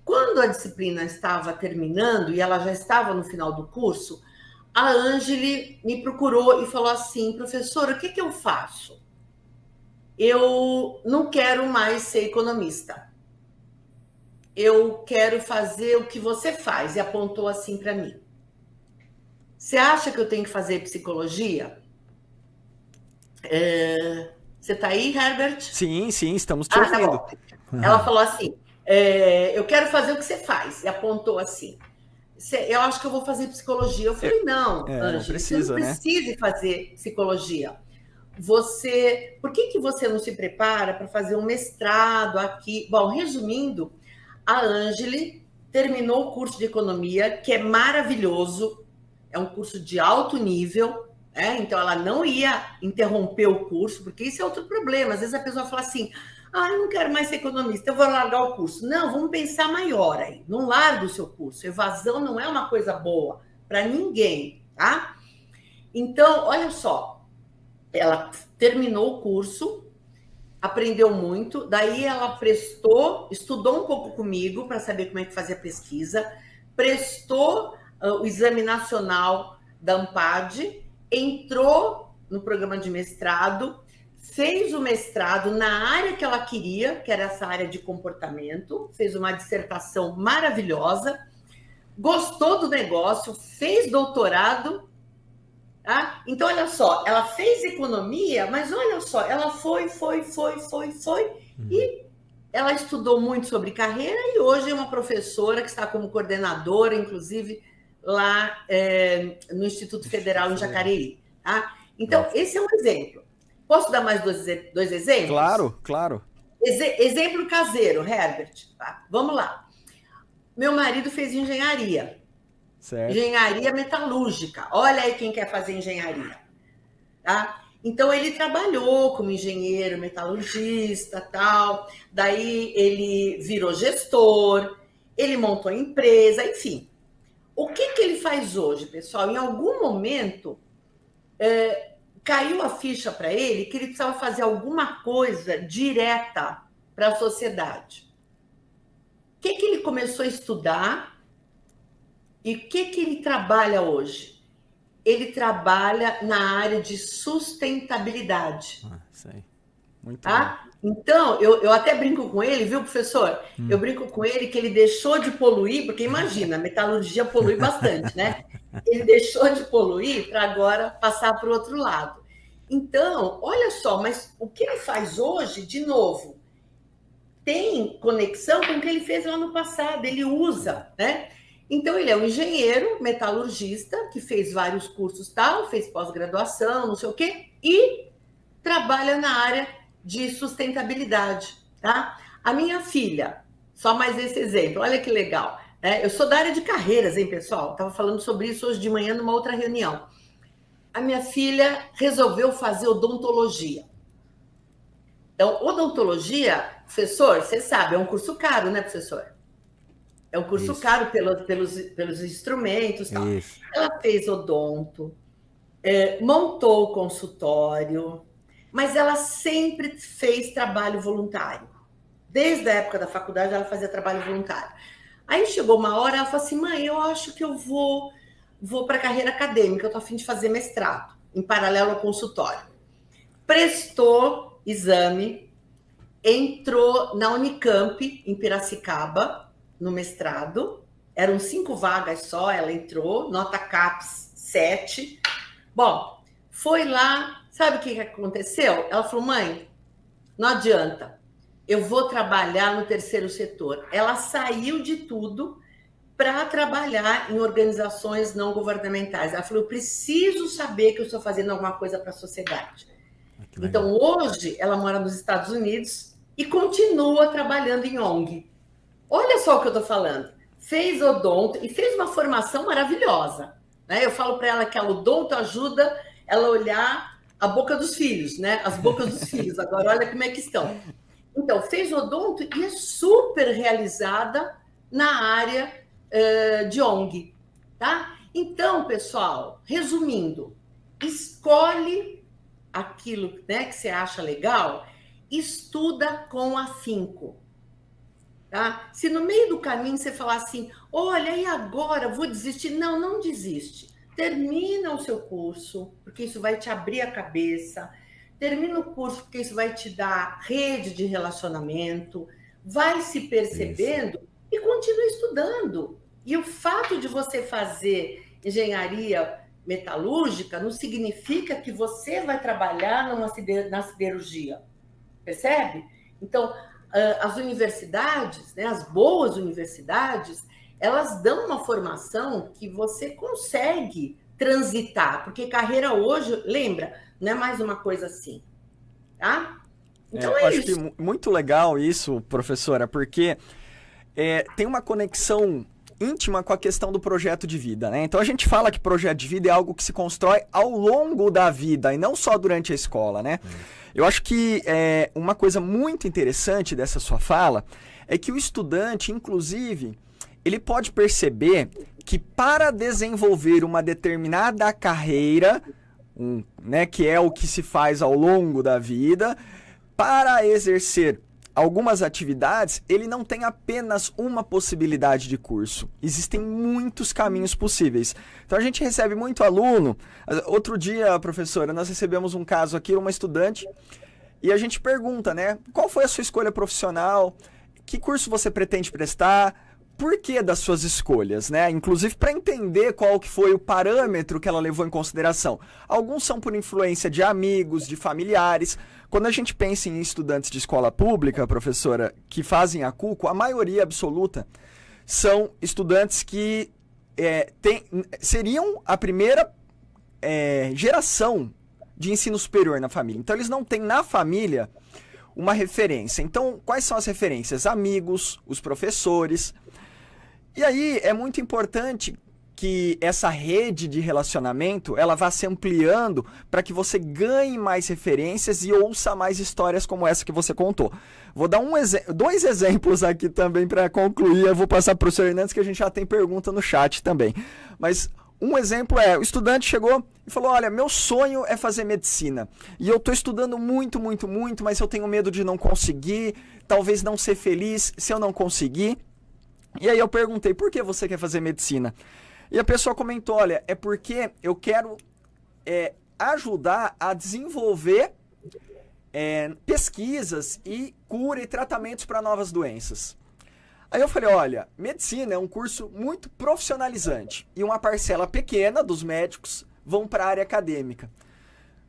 Quando a disciplina estava terminando e ela já estava no final do curso, a Angeli me procurou e falou assim, professora, o que eu faço? Eu não quero mais ser economista. Eu quero fazer o que você faz. E apontou assim para mim. Você acha que eu tenho que fazer psicologia? Você está aí, Herbert? Sim, estamos te ouvindo. Tá bom. Ela falou assim, eu quero fazer o que você faz. E apontou assim. Eu acho que eu vou fazer psicologia. Eu falei, não, Ângela, você não precisa fazer psicologia. Por que você não se prepara para fazer um mestrado aqui? Bom, resumindo, a Angeli terminou o curso de economia, que é maravilhoso, é um curso de alto nível, então ela não ia interromper o curso, porque isso é outro problema. Às vezes a pessoa fala assim, eu não quero mais ser economista, eu vou largar o curso. Não, vamos pensar maior aí, não larga o seu curso. Evasão não é uma coisa boa para ninguém, tá? Então, olha só, ela terminou o curso, aprendeu muito, daí ela estudou um pouco comigo para saber como é que fazia pesquisa, prestou o exame nacional da ANPAD, entrou no programa de mestrado, fez o mestrado na área que ela queria, que era essa área de comportamento, fez uma dissertação maravilhosa, gostou do negócio, fez doutorado. Então, olha só, ela fez economia, mas olha só, ela foi, e ela estudou muito sobre carreira e hoje é uma professora que está como coordenadora, inclusive, lá no Instituto Federal em Jacareí. Tá? Então, esse é um exemplo. Posso dar mais dois exemplos? Claro. Exemplo caseiro, Herbert. Tá? Vamos lá. Meu marido fez engenharia. Certo. Engenharia metalúrgica. Olha aí quem quer fazer engenharia. Tá? Então, ele trabalhou como engenheiro metalurgista, tal. Daí, ele virou gestor, ele montou empresa, enfim. O que ele faz hoje, pessoal? Em algum momento, caiu a ficha para ele que ele precisava fazer alguma coisa direta para a sociedade. O que ele começou a estudar? E o que ele trabalha hoje? Ele trabalha na área de sustentabilidade. Isso aí. Muito bom. Então, eu até brinco com ele, viu, professor? Eu brinco com ele que ele deixou de poluir, porque imagina, a metalurgia polui bastante, né? Ele deixou de poluir para agora passar para o outro lado. Então, olha só, mas o que ele faz hoje, de novo, tem conexão com o que ele fez lá no passado, ele usa, né? Então, ele é um engenheiro metalurgista que fez vários cursos, tal, fez pós-graduação, não sei o quê, e trabalha na área de sustentabilidade, tá? A minha filha, só mais esse exemplo, olha que legal. Eu sou da área de carreiras, hein, pessoal? Estava falando sobre isso hoje de manhã numa outra reunião. A minha filha resolveu fazer odontologia. Então, odontologia, professor, você sabe, é um curso caro, né, professor? É um curso caro pelos instrumentos. Tal. Ela fez odonto, montou o consultório, mas ela sempre fez trabalho voluntário. Desde a época da faculdade, ela fazia trabalho voluntário. Aí chegou uma hora, ela falou assim, mãe, eu acho que eu vou para a carreira acadêmica, eu estou a fim de fazer mestrado, em paralelo ao consultório. Prestou exame, entrou na Unicamp, em Piracicaba, no mestrado, eram 5 vagas só, ela entrou, nota CAPES 7. Bom, foi lá, sabe o que aconteceu? Ela falou, mãe, não adianta, eu vou trabalhar no terceiro setor. Ela saiu de tudo para trabalhar em organizações não governamentais. Ela falou, eu preciso saber que eu estou fazendo alguma coisa para a sociedade. Então, hoje, ela mora nos Estados Unidos e continua trabalhando em ONG. Olha só o que eu estou falando. Fez odonto e fez uma formação maravilhosa. Né? Eu falo para ela que a odonto ajuda ela a olhar a boca dos filhos, né? As bocas dos filhos. Agora, olha como é que estão. Então, fez odonto e é super realizada na área de ONG. Tá? Então, pessoal, resumindo, escolhe aquilo, né, que você acha legal, estuda com afinco. Tá? Se no meio do caminho você falar assim, olha, e agora vou desistir? Não, não desiste. Termina o seu curso, porque isso vai te abrir a cabeça. Termina o curso, porque isso vai te dar rede de relacionamento. Vai se percebendo e continua estudando. E o fato de você fazer engenharia metalúrgica não significa que você vai trabalhar na siderurgia. Percebe? Então, as universidades, né, as boas universidades, elas dão uma formação que você consegue transitar, porque carreira hoje, lembra, não é mais uma coisa assim, tá? Então eu acho que muito legal isso, professora, porque tem uma conexão íntima com a questão do projeto de vida, né? Então a gente fala que projeto de vida é algo que se constrói ao longo da vida e não só durante a escola, né? Eu acho que uma coisa muito interessante dessa sua fala é que o estudante, inclusive, ele pode perceber que para desenvolver uma determinada carreira, né, que é o que se faz ao longo da vida, para exercer algumas atividades, ele não tem apenas uma possibilidade de curso. Existem muitos caminhos possíveis. Então a gente recebe muito aluno. Outro dia, professora, nós recebemos um caso aqui, uma estudante, e a gente pergunta, né? Qual foi a sua escolha profissional? Que curso você pretende prestar? Por que das suas escolhas, né? Inclusive para entender qual que foi o parâmetro que ela levou em consideração. Alguns são por influência de amigos, de familiares. Quando a gente pensa em estudantes de escola pública, professora, que fazem a CUCO, a maioria absoluta são estudantes que seriam a primeira geração de ensino superior na família. Então eles não têm na família uma referência. Então, quais são as referências? Amigos, os professores. E aí é muito importante que essa rede de relacionamento ela vá se ampliando para que você ganhe mais referências e ouça mais histórias como essa que você contou. Vou dar 2 exemplos aqui também para concluir. Eu vou passar para o Sr. Hernandes, que a gente já tem pergunta no chat também. Mas um exemplo o estudante chegou e falou, olha, meu sonho é fazer medicina. E eu estou estudando muito, muito, muito, mas eu tenho medo de não conseguir, talvez não ser feliz se eu não conseguir. E aí eu perguntei, por que você quer fazer medicina? E a pessoa comentou, olha, é porque eu quero ajudar a desenvolver pesquisas e cura e tratamentos para novas doenças. Aí eu falei, olha, medicina é um curso muito profissionalizante e uma parcela pequena dos médicos vão para a área acadêmica.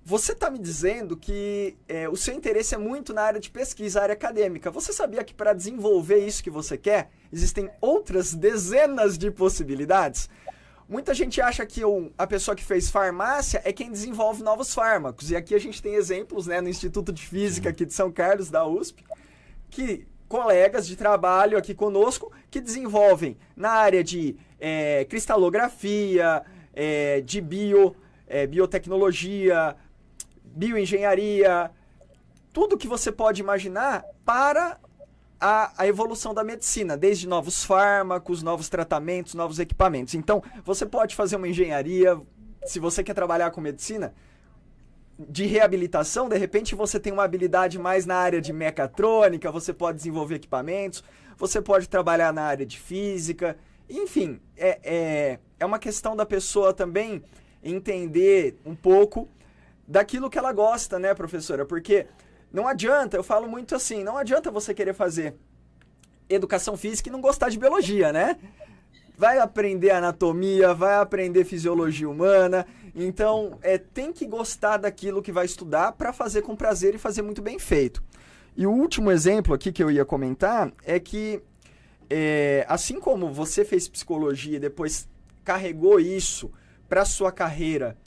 você está me dizendo que o seu interesse é muito na área de pesquisa, área acadêmica. Você sabia que para desenvolver isso que você quer, existem outras dezenas de possibilidades? Muita gente acha que a pessoa que fez farmácia é quem desenvolve novos fármacos. E aqui a gente tem exemplos, né, no Instituto de Física aqui de São Carlos, da USP, que colegas de trabalho aqui conosco que desenvolvem na área de cristalografia, de biotecnologia, bioengenharia, tudo que você pode imaginar para a evolução da medicina, desde novos fármacos, novos tratamentos, novos equipamentos. Então, você pode fazer uma engenharia, se você quer trabalhar com medicina, de reabilitação, de repente você tem uma habilidade mais na área de mecatrônica, você pode desenvolver equipamentos, você pode trabalhar na área de física, enfim, é uma questão da pessoa também entender um pouco daquilo que ela gosta, né, professora? Porque não adianta, eu falo muito assim, não adianta você querer fazer educação física e não gostar de biologia, né? Vai aprender anatomia, vai aprender fisiologia humana, então tem que gostar daquilo que vai estudar para fazer com prazer e fazer muito bem feito. E o último exemplo aqui que eu ia comentar é que, assim como você fez psicologia e depois carregou isso para sua carreira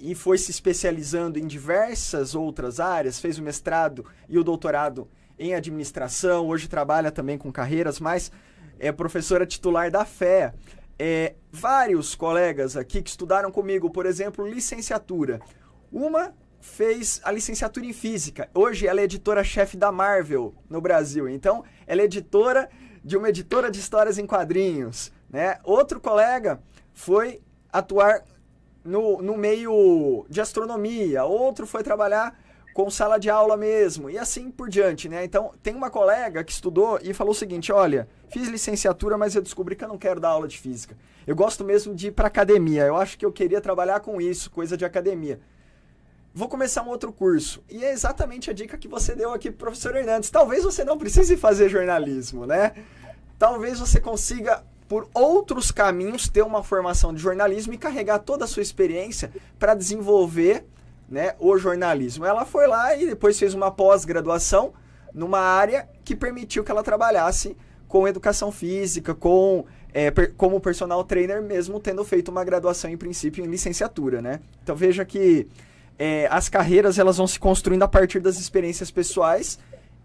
e foi se especializando em diversas outras áreas, fez o mestrado e o doutorado em administração, hoje trabalha também com carreiras, mas é professora titular da FEA. Vários colegas aqui que estudaram comigo, por exemplo, licenciatura. Uma fez a licenciatura em física. Hoje ela é editora-chefe da Marvel no Brasil. Então, ela é editora de uma editora de histórias em quadrinhos, né? Outro colega foi atuar no meio de astronomia. Outro foi trabalhar com sala de aula mesmo, e assim por diante, né? Então, tem uma colega que estudou e falou o seguinte, olha, fiz licenciatura, mas eu descobri que eu não quero dar aula de física. Eu gosto mesmo de ir para academia, eu acho que eu queria trabalhar com isso, coisa de academia. Vou começar um outro curso. E é exatamente a dica que você deu aqui pro professor Hernandes. Talvez você não precise fazer jornalismo, né? Talvez você consiga, por outros caminhos, ter uma formação de jornalismo e carregar toda a sua experiência para desenvolver, né, o jornalismo. Ela foi lá e depois fez uma pós-graduação numa área que permitiu que ela trabalhasse com educação física, como personal trainer, mesmo tendo feito uma graduação, em princípio, em licenciatura, né? Então veja que as carreiras elas vão se construindo a partir das experiências pessoais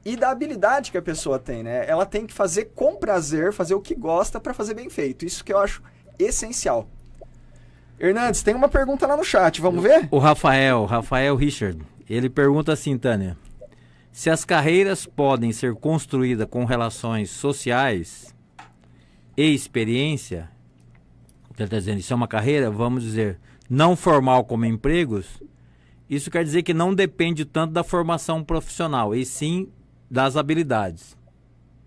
e da habilidade que a pessoa tem, né? Ela tem que fazer com prazer, fazer o que gosta para fazer bem feito. Isso que eu acho essencial. Hernandes, tem uma pergunta lá no chat, vamos ver? O Rafael Richard, ele pergunta assim, Tânia, se as carreiras podem ser construídas com relações sociais e experiência, ele está dizendo, isso é uma carreira, vamos dizer, não formal como empregos, isso quer dizer que não depende tanto da formação profissional, e sim das habilidades,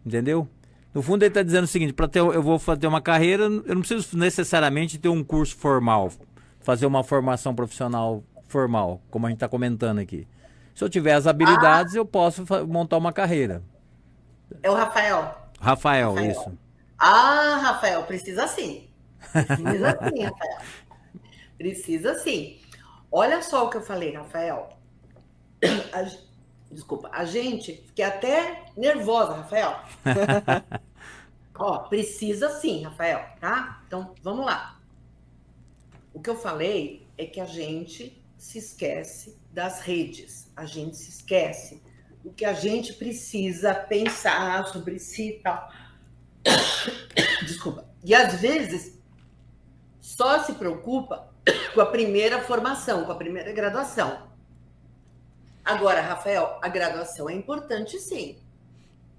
entendeu? No fundo ele está dizendo o seguinte, eu vou fazer uma carreira, eu não preciso necessariamente ter um curso formal, fazer uma formação profissional formal, como a gente está comentando aqui. Se eu tiver as habilidades, eu posso montar uma carreira. É o Rafael. Rafael, isso. Rafael, precisa sim. Precisa sim, Rafael. Precisa sim. Olha só o que eu falei, Rafael. Desculpa, a gente fiquei até nervosa, Rafael. Precisa sim, Rafael, tá? Então, vamos lá. O que eu falei é que a gente se esquece das redes. A gente se esquece do que a gente precisa pensar sobre si e tal. Desculpa. E às vezes só se preocupa com a primeira formação, com a primeira graduação. Agora, Rafael, a graduação é importante, sim.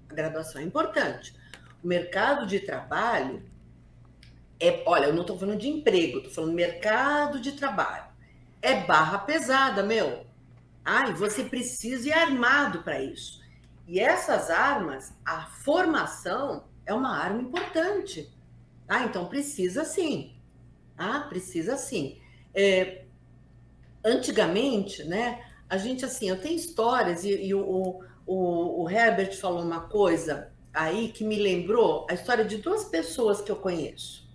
A graduação é importante. O mercado de trabalho olha, eu não estou falando de emprego, estou falando mercado de trabalho. É barra pesada, meu. E você precisa ir armado para isso. E essas armas, a formação é uma arma importante. Então precisa sim. Precisa sim. Antigamente, né? A gente, assim, eu tenho histórias e o Herbert falou uma coisa aí que me lembrou a história de duas pessoas que eu conheço.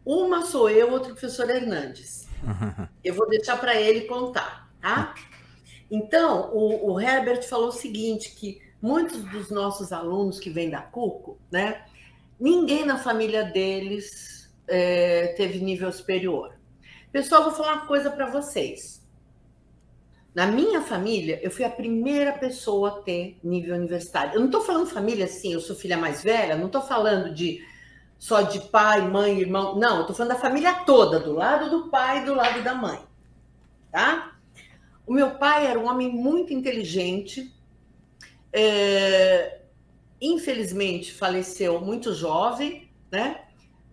Uma sou eu, outra o professor Hernandes. Eu vou deixar para ele contar, Tá? Então, o Herbert falou o seguinte, que muitos dos nossos alunos que vêm da CUCO, né, ninguém na família deles teve nível superior. Pessoal, vou falar uma coisa para vocês. Na minha família, eu fui a primeira pessoa a ter nível universitário. Eu não estou falando família assim, eu sou filha mais velha, não estou falando só de pai, mãe, irmão. Não, eu estou falando da família toda, do lado do pai e do lado da mãe. Tá? O meu pai era um homem muito inteligente, infelizmente faleceu muito jovem, né?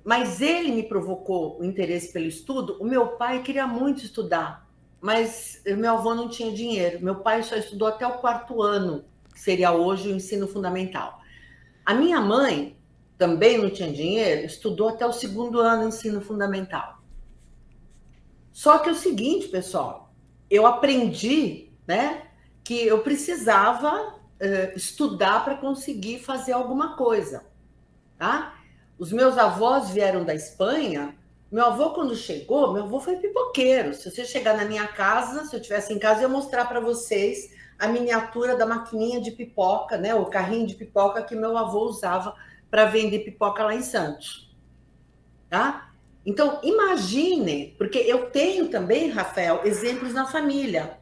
Mas ele me provocou o interesse pelo estudo. O meu pai queria muito estudar, mas meu avô não tinha dinheiro. Meu pai só estudou até o 4º ano, que seria hoje o ensino fundamental. A minha mãe também não tinha dinheiro, estudou até o 2º ano ensino fundamental. Só que é o seguinte, pessoal, eu aprendi, né, que eu precisava estudar para conseguir fazer alguma coisa, tá? Os meus avós vieram da Espanha. Meu avô, quando chegou, meu avô foi pipoqueiro. Se você chegar na minha casa, se eu estivesse em casa, eu ia mostrar para vocês a miniatura da maquininha de pipoca, né, o carrinho de pipoca que meu avô usava para vender pipoca lá em Santos. Tá? Então, imagine, porque eu tenho também, Rafael, exemplos na família.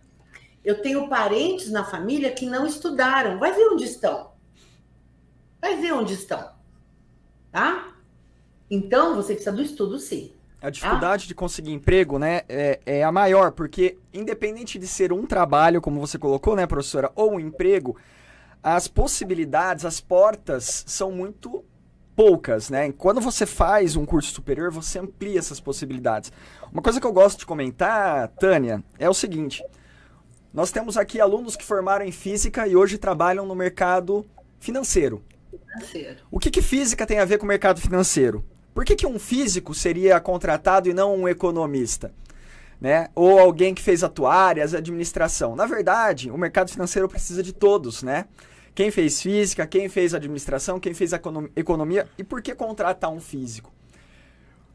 Eu tenho parentes na família que não estudaram. Vai ver onde estão. Vai ver onde estão. Tá? Então, você precisa do estudo, sim. A dificuldade de conseguir emprego, né, é a maior, porque independente de ser um trabalho, como você colocou, né, professora, ou um emprego, as possibilidades, as portas são muito poucas, né? Quando você faz um curso superior, você amplia essas possibilidades. Uma coisa que eu gosto de comentar, Tânia, é o seguinte: nós temos aqui alunos que formaram em física e hoje trabalham no mercado financeiro. O que física tem a ver com o mercado financeiro? Por que um físico seria contratado e não um economista? Né? Ou alguém que fez atuárias, administração? Na verdade, o mercado financeiro precisa de todos, né? Quem fez física, quem fez administração, quem fez economia. E por que contratar um físico?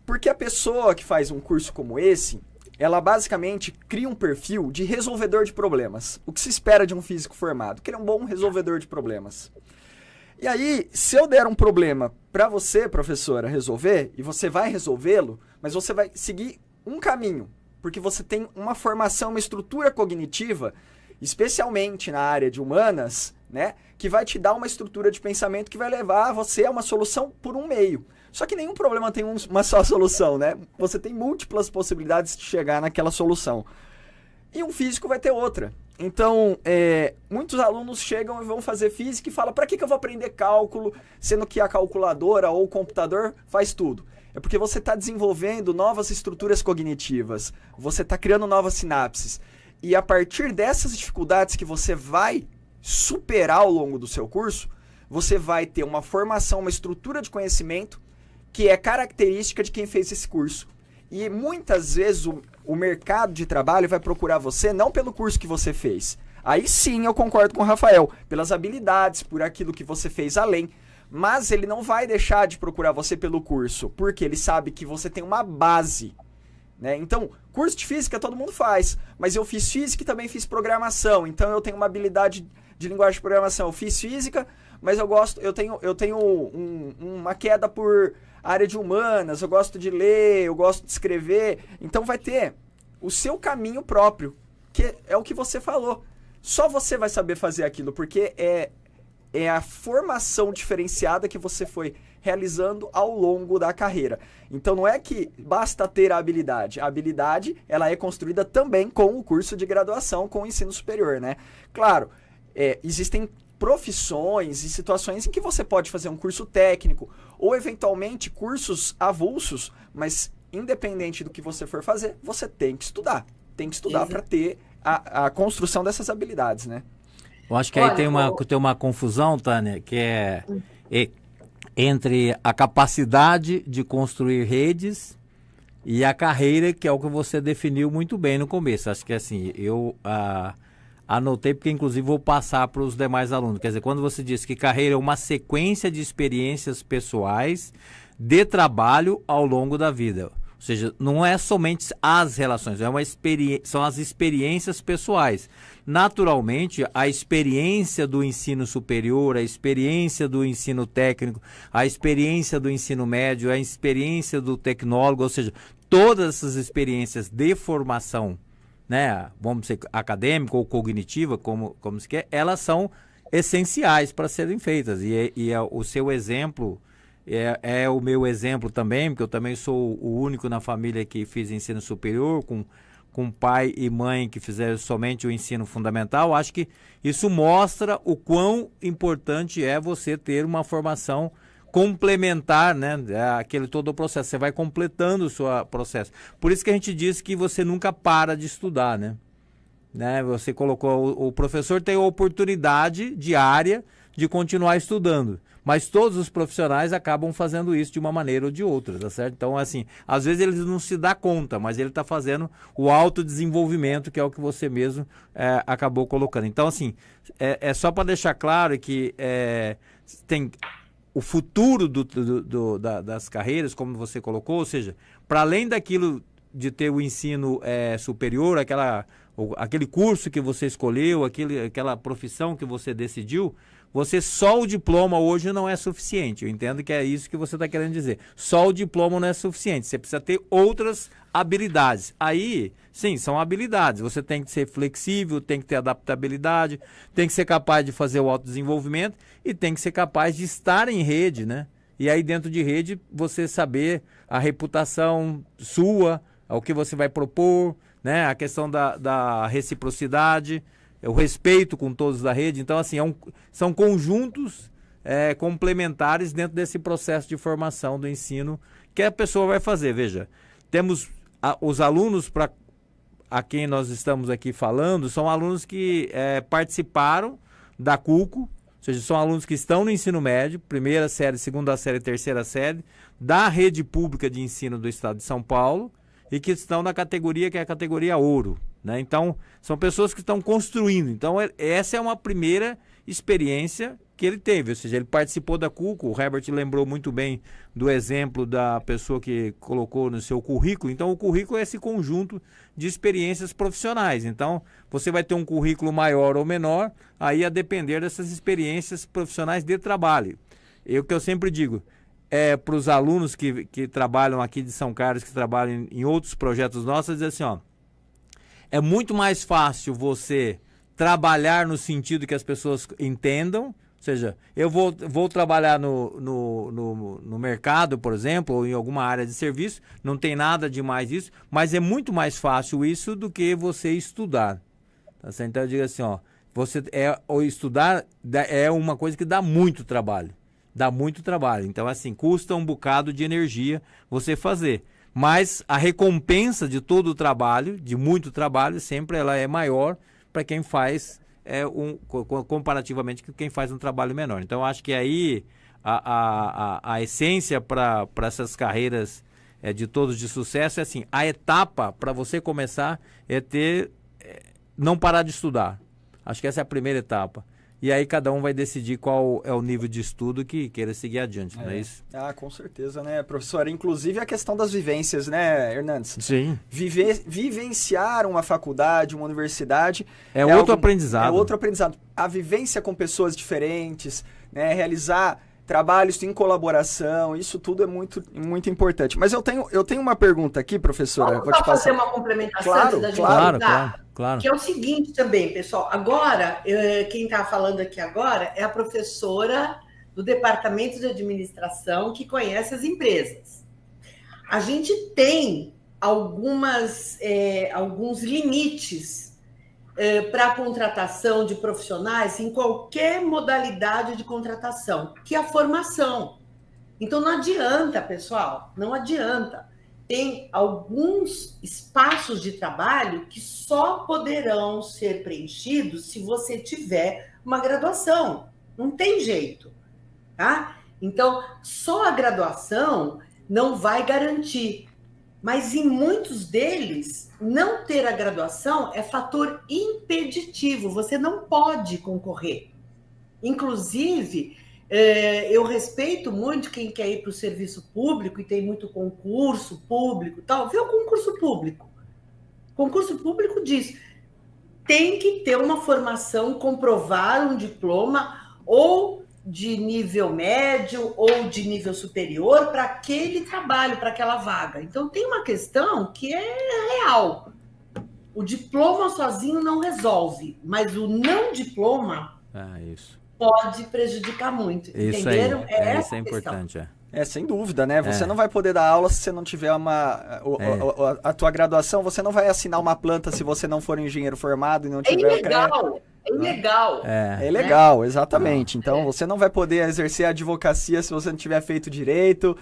Porque a pessoa que faz um curso como esse, ela basicamente cria um perfil de resolvedor de problemas. O que se espera de um físico formado? Que ele é um bom resolvedor de problemas. E aí, se eu der um problema para você, professora, resolver, e você vai resolvê-lo, mas você vai seguir um caminho, porque você tem uma formação, uma estrutura cognitiva, especialmente na área de humanas, né, que vai te dar uma estrutura de pensamento que vai levar você a uma solução por um meio. Só que nenhum problema tem uma só solução, né? Você tem múltiplas possibilidades de chegar naquela solução. E um físico vai ter outra. Então, muitos alunos chegam e vão fazer física e falam: para que eu vou aprender cálculo, sendo que a calculadora ou o computador faz tudo? É porque você está desenvolvendo novas estruturas cognitivas, você está criando novas sinapses. E a partir dessas dificuldades que você vai superar ao longo do seu curso, você vai ter uma formação, uma estrutura de conhecimento que é característica de quem fez esse curso. E muitas vezes o mercado de trabalho vai procurar você não pelo curso que você fez. Aí sim eu concordo com o Rafael, pelas habilidades, por aquilo que você fez além. Mas ele não vai deixar de procurar você pelo curso, porque ele sabe que você tem uma base, né? Então, curso de física todo mundo faz, mas eu fiz física e também fiz programação, então eu tenho uma habilidade de linguagem de programação. Eu fiz física, mas eu tenho uma queda por área de humanas, eu gosto de ler, eu gosto de escrever. Então vai ter o seu caminho próprio, que é o que você falou. Só você vai saber fazer aquilo, porque é a formação diferenciada que você foi realizando ao longo da carreira. Então não é que basta ter a habilidade. A habilidade, ela é construída também com o curso de graduação, com o ensino superior, né? Claro, existem profissões e situações em que você pode fazer um curso técnico ou eventualmente cursos avulsos, mas independente do que você for fazer, você tem que estudar. Tem que estudar para ter a construção dessas habilidades, né? Eu acho que aí tem uma confusão, Tânia, que é entre a capacidade de construir redes e a carreira, que é o que você definiu muito bem no começo. Acho que assim, eu anotei porque inclusive vou passar para os demais alunos. Quer dizer, quando você diz que carreira é uma sequência de experiências pessoais de trabalho ao longo da vida. Ou seja, não é somente as relações, são as experiências pessoais. Naturalmente, a experiência do ensino superior, a experiência do ensino técnico, a experiência do ensino médio, a experiência do tecnólogo, ou seja, todas essas experiências de formação, né, vamos dizer, acadêmica ou cognitiva, como se quer, elas são essenciais para serem feitas. O seu exemplo é o meu exemplo também, porque eu também sou o único na família que fiz ensino superior, com pai e mãe que fizeram somente o ensino fundamental. Acho que isso mostra o quão importante é você ter uma formação complementar, né? Aquele todo o processo. Você vai completando o seu processo. Por isso que a gente diz que você nunca para de estudar, né? Você colocou, o professor tem a oportunidade diária de continuar estudando, mas todos os profissionais acabam fazendo isso de uma maneira ou de outra, tá certo? Então, assim, às vezes ele não se dá conta, mas ele está fazendo o autodesenvolvimento, que é o que você mesmo acabou colocando. Então, assim, é só para deixar claro que tem o futuro das carreiras, como você colocou, ou seja, para além daquilo de ter o ensino superior, aquele curso que você escolheu, aquela profissão que você decidiu, só o diploma hoje não é suficiente. Eu entendo que é isso que você está querendo dizer. Só o diploma não é suficiente. Você precisa ter outras habilidades. Aí, sim, são habilidades. Você tem que ser flexível, tem que ter adaptabilidade, tem que ser capaz de fazer o autodesenvolvimento e tem que ser capaz de estar em rede, né? E aí, dentro de rede, você saber a reputação sua, o que você vai propor, né? A questão da reciprocidade, o respeito com todos da rede. Então, assim, são conjuntos complementares dentro desse processo de formação do ensino que a pessoa vai fazer. Veja, temos os alunos a quem nós estamos aqui falando, são alunos que participaram da CULCO, ou seja, são alunos que estão no ensino médio, primeira série, segunda série, terceira série, da rede pública de ensino do estado de São Paulo, e que estão na categoria que é a categoria ouro, né? Então, são pessoas que estão construindo. Então, essa é uma primeira experiência que ele teve, ou seja, ele participou da CULCO. O Herbert lembrou muito bem do exemplo da pessoa que colocou no seu currículo. Então, o currículo é esse conjunto de experiências profissionais. Então, você vai ter um currículo maior ou menor, aí a depender dessas experiências profissionais de trabalho. O que eu sempre digo, para os alunos que trabalham aqui de São Carlos, que trabalham em outros projetos nossos, dizer assim, ó, é muito mais fácil você trabalhar no sentido que as pessoas entendam, ou seja, eu vou trabalhar no mercado, por exemplo, ou em alguma área de serviço, não tem nada de mais isso, mas é muito mais fácil isso do que você estudar. Tá certo? Então eu digo assim, ó, estudar é uma coisa que dá muito trabalho. Dá muito trabalho. Então, assim, custa um bocado de energia você fazer. Mas a recompensa de todo o trabalho, de muito trabalho, sempre ela é maior para quem faz, comparativamente com quem faz um trabalho menor. Então, acho que aí a essência para essas carreiras de todos de sucesso é assim, a etapa para você começar não parar de estudar. Acho que essa é a primeira etapa. E aí cada um vai decidir qual é o nível de estudo que queira seguir adiante, não é isso? Com certeza, né, professor? Inclusive a questão das vivências, né, Hernandes? Sim. Vivenciar uma faculdade, uma universidade... É outro aprendizado. É outro aprendizado. A vivência com pessoas diferentes, né, realizar trabalhos em colaboração, isso tudo é muito, muito importante. Mas eu tenho uma pergunta aqui, professora. Vou te passar. Fazer uma complementação claro, da gente claro. Que é o seguinte também, pessoal. Agora, quem está falando aqui agora é a professora do Departamento de Administração que conhece as empresas. A gente tem alguns limites para a contratação de profissionais em qualquer modalidade de contratação, que é a formação. Então, não adianta, pessoal, não adianta. Tem alguns espaços de trabalho que só poderão ser preenchidos se você tiver uma graduação. Não tem jeito, tá? Então, só a graduação não vai garantir. Mas em muitos deles, não ter a graduação é fator impeditivo. Você não pode concorrer. Inclusive, Eu respeito muito quem quer ir para o serviço público e tem muito concurso público, tal. Vê o concurso público. Concurso público diz, tem que ter uma formação, comprovar um diploma ou de nível médio ou de nível superior para aquele trabalho, para aquela vaga. Então, tem uma questão que é real. O diploma sozinho não resolve, mas o não diploma pode prejudicar muito. Isso entenderam? Aí, isso é importante. Sem dúvida, né? Você não vai poder dar aula se você não tiver a tua graduação, você não vai assinar uma planta se você não for engenheiro formado e não tiver É ilegal. É ilegal, exatamente. Então, você não vai poder exercer a advocacia se você não tiver feito direito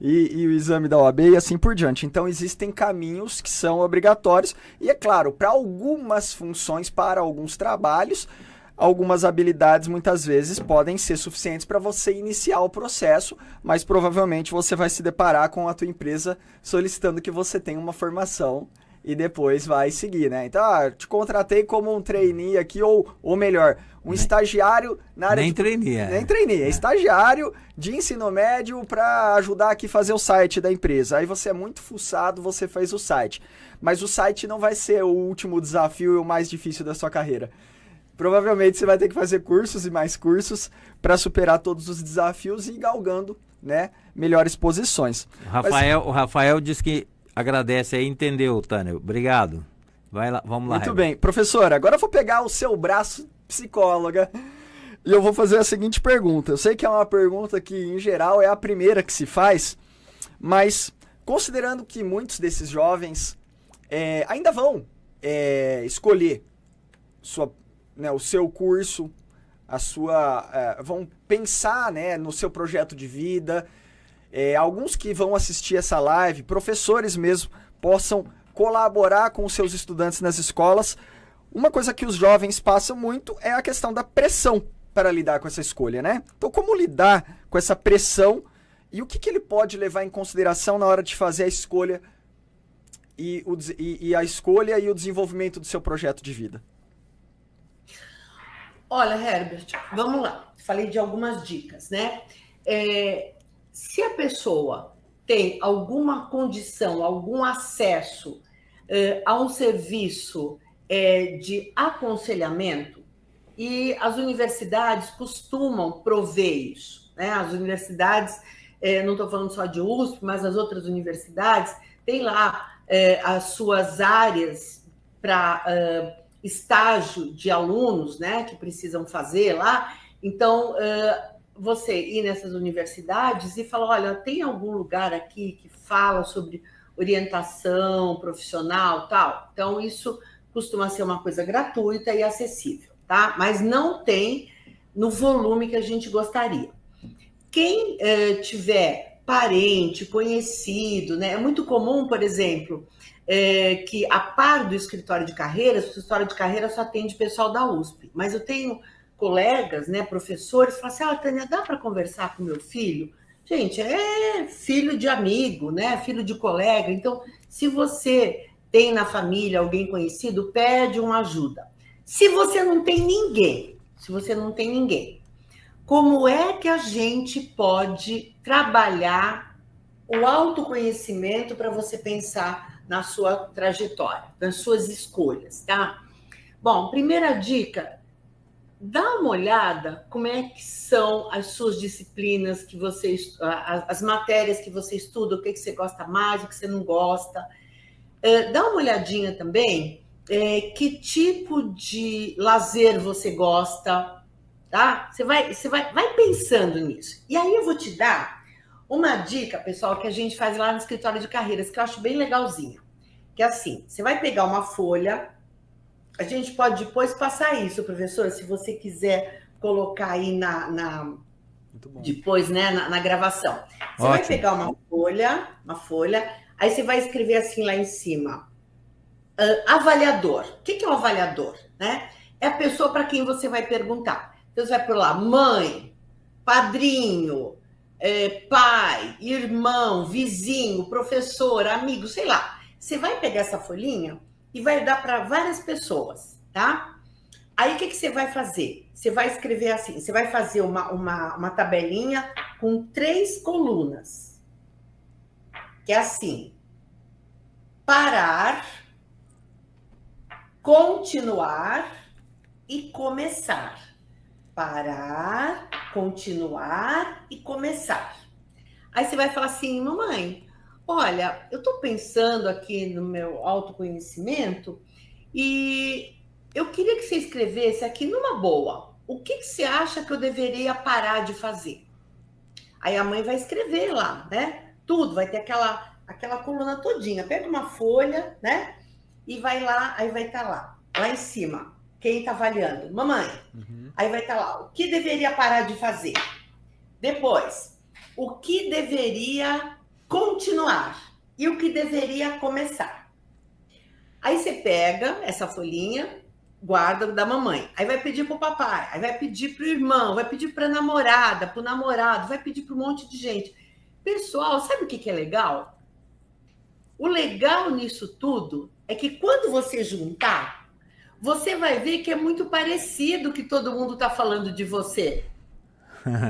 e o exame da OAB e assim por diante. Então, existem caminhos que são obrigatórios. E, é claro, para algumas funções, para alguns trabalhos, algumas habilidades muitas vezes podem ser suficientes para você iniciar o processo, mas provavelmente você vai se deparar com a tua empresa solicitando que você tenha uma formação e depois vai seguir, né? Então, te contratei como um trainee aqui, ou melhor, um estagiário na área Nem trainee. Nem trainee, é estagiário de ensino médio para ajudar aqui a fazer o site da empresa. Aí você é muito fuçado, você faz o site. Mas o site não vai ser o último desafio e o mais difícil da sua carreira. Provavelmente você vai ter que fazer cursos e mais cursos para superar todos os desafios e ir galgando, né, melhores posições. O Rafael disse que agradece aí, entendeu, Tânia? Obrigado. Vai lá, vamos lá. Muito bem. Professora, agora eu vou pegar o seu braço, psicóloga, e eu vou fazer a seguinte pergunta. Eu sei que é uma pergunta que, em geral, é a primeira que se faz, mas considerando que muitos desses jovens ainda vão escolher o seu curso, vão pensar, né, no seu projeto de vida. Alguns que vão assistir essa live, professores mesmo, possam colaborar com os seus estudantes nas escolas. Uma coisa que os jovens passam muito é a questão da pressão para lidar com essa escolha, né? Então, como lidar com essa pressão e o que ele pode levar em consideração na hora de fazer a escolha e o desenvolvimento do seu projeto de vida? Olha, Herbert, vamos lá. Falei de algumas dicas, né? Se a pessoa tem alguma condição, algum acesso a um serviço de aconselhamento, e as universidades costumam prover isso, né? As universidades, não estou falando só de USP, mas as outras universidades têm lá as suas áreas para estágio de alunos, né, que precisam fazer lá. Então, você ir nessas universidades e falar, olha, tem algum lugar aqui que fala sobre orientação profissional, tal? Então, isso costuma ser uma coisa gratuita e acessível, tá? Mas não tem no volume que a gente gostaria. Quem tiver parente, conhecido, né? É muito comum, por exemplo, que a par do escritório de carreiras, o escritório de carreira só atende pessoal da USP, mas eu tenho colegas, né, professores, que falam assim, Tânia, dá para conversar com meu filho? Gente, é filho de amigo, né, filho de colega, então, se você tem na família alguém conhecido, pede uma ajuda. Se você não tem ninguém, como é que a gente pode trabalhar o autoconhecimento para você pensar na sua trajetória, nas suas escolhas, tá? Bom, primeira dica, dá uma olhada como é que são as suas disciplinas que você, as matérias que você estuda, o que você gosta mais, o que você não gosta. Dá uma olhadinha também que tipo de lazer você gosta, tá? Você vai pensando nisso. E aí eu vou te dar uma dica, pessoal, que a gente faz lá no escritório de carreiras, que eu acho bem legalzinha. Que é assim, você vai pegar uma folha, a gente pode depois passar isso, professor, se você quiser colocar aí depois, né, na gravação. Você vai pegar uma folha, aí você vai escrever assim lá em cima, avaliador. O que é o avaliador? Né? É a pessoa para quem você vai perguntar. Então, você vai por lá, mãe, padrinho, pai, irmão, vizinho, professor, amigo, sei lá. Você vai pegar essa folhinha e vai dar para várias pessoas, tá? Aí, o que você vai fazer? Você vai escrever assim, você vai fazer uma tabelinha com 3 colunas. Que é assim, parar, continuar e começar. Parar, continuar e começar. Aí você vai falar assim, mamãe, olha, eu estou pensando aqui no meu autoconhecimento e eu queria que você escrevesse aqui numa boa. O que você acha que eu deveria parar de fazer? Aí a mãe vai escrever lá, né? Tudo, vai ter aquela coluna todinha. Pega uma folha, né? E vai lá, aí vai estar lá em cima. Quem está avaliando? Mamãe. Aí vai estar lá, o que deveria parar de fazer? Depois, o que deveria continuar? E o que deveria começar? Aí você pega essa folhinha, guarda da mamãe. Aí vai pedir para o papai, aí vai pedir para o irmão, vai pedir para a namorada, para o namorado, vai pedir para um monte de gente. Pessoal, sabe o que é legal? O legal nisso tudo é que quando você juntar, você vai ver que é muito parecido que todo mundo está falando de você.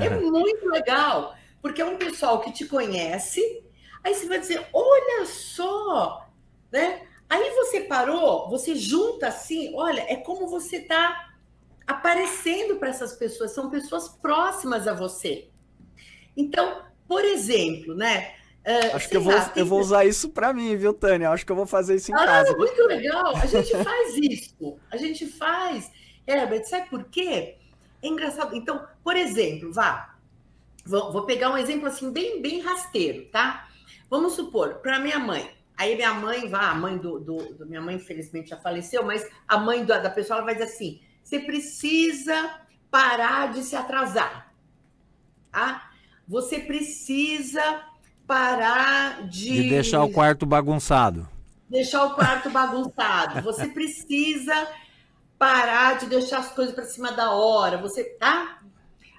É muito legal, porque é um pessoal que te conhece, aí você vai dizer, olha só, né? Aí você parou, você junta assim, olha, é como você está aparecendo para essas pessoas, são pessoas próximas a você. Então, por exemplo, né? Acho que eu vou usar isso para mim, viu, Tânia? Acho que eu vou fazer isso em casa. Muito legal. A gente faz isso. A gente faz. Herbert, sabe por quê? É engraçado. Então, por exemplo, vou pegar um exemplo assim, bem rasteiro, tá? Vamos supor, para minha mãe. Aí minha mãe, a mãe minha mãe, infelizmente, já faleceu, mas a mãe da pessoa ela vai dizer assim: você precisa parar de se atrasar. Tá? Você precisa parar de deixar o quarto bagunçado. Deixar o quarto bagunçado. Você precisa parar de deixar as coisas para cima da hora. Você tá?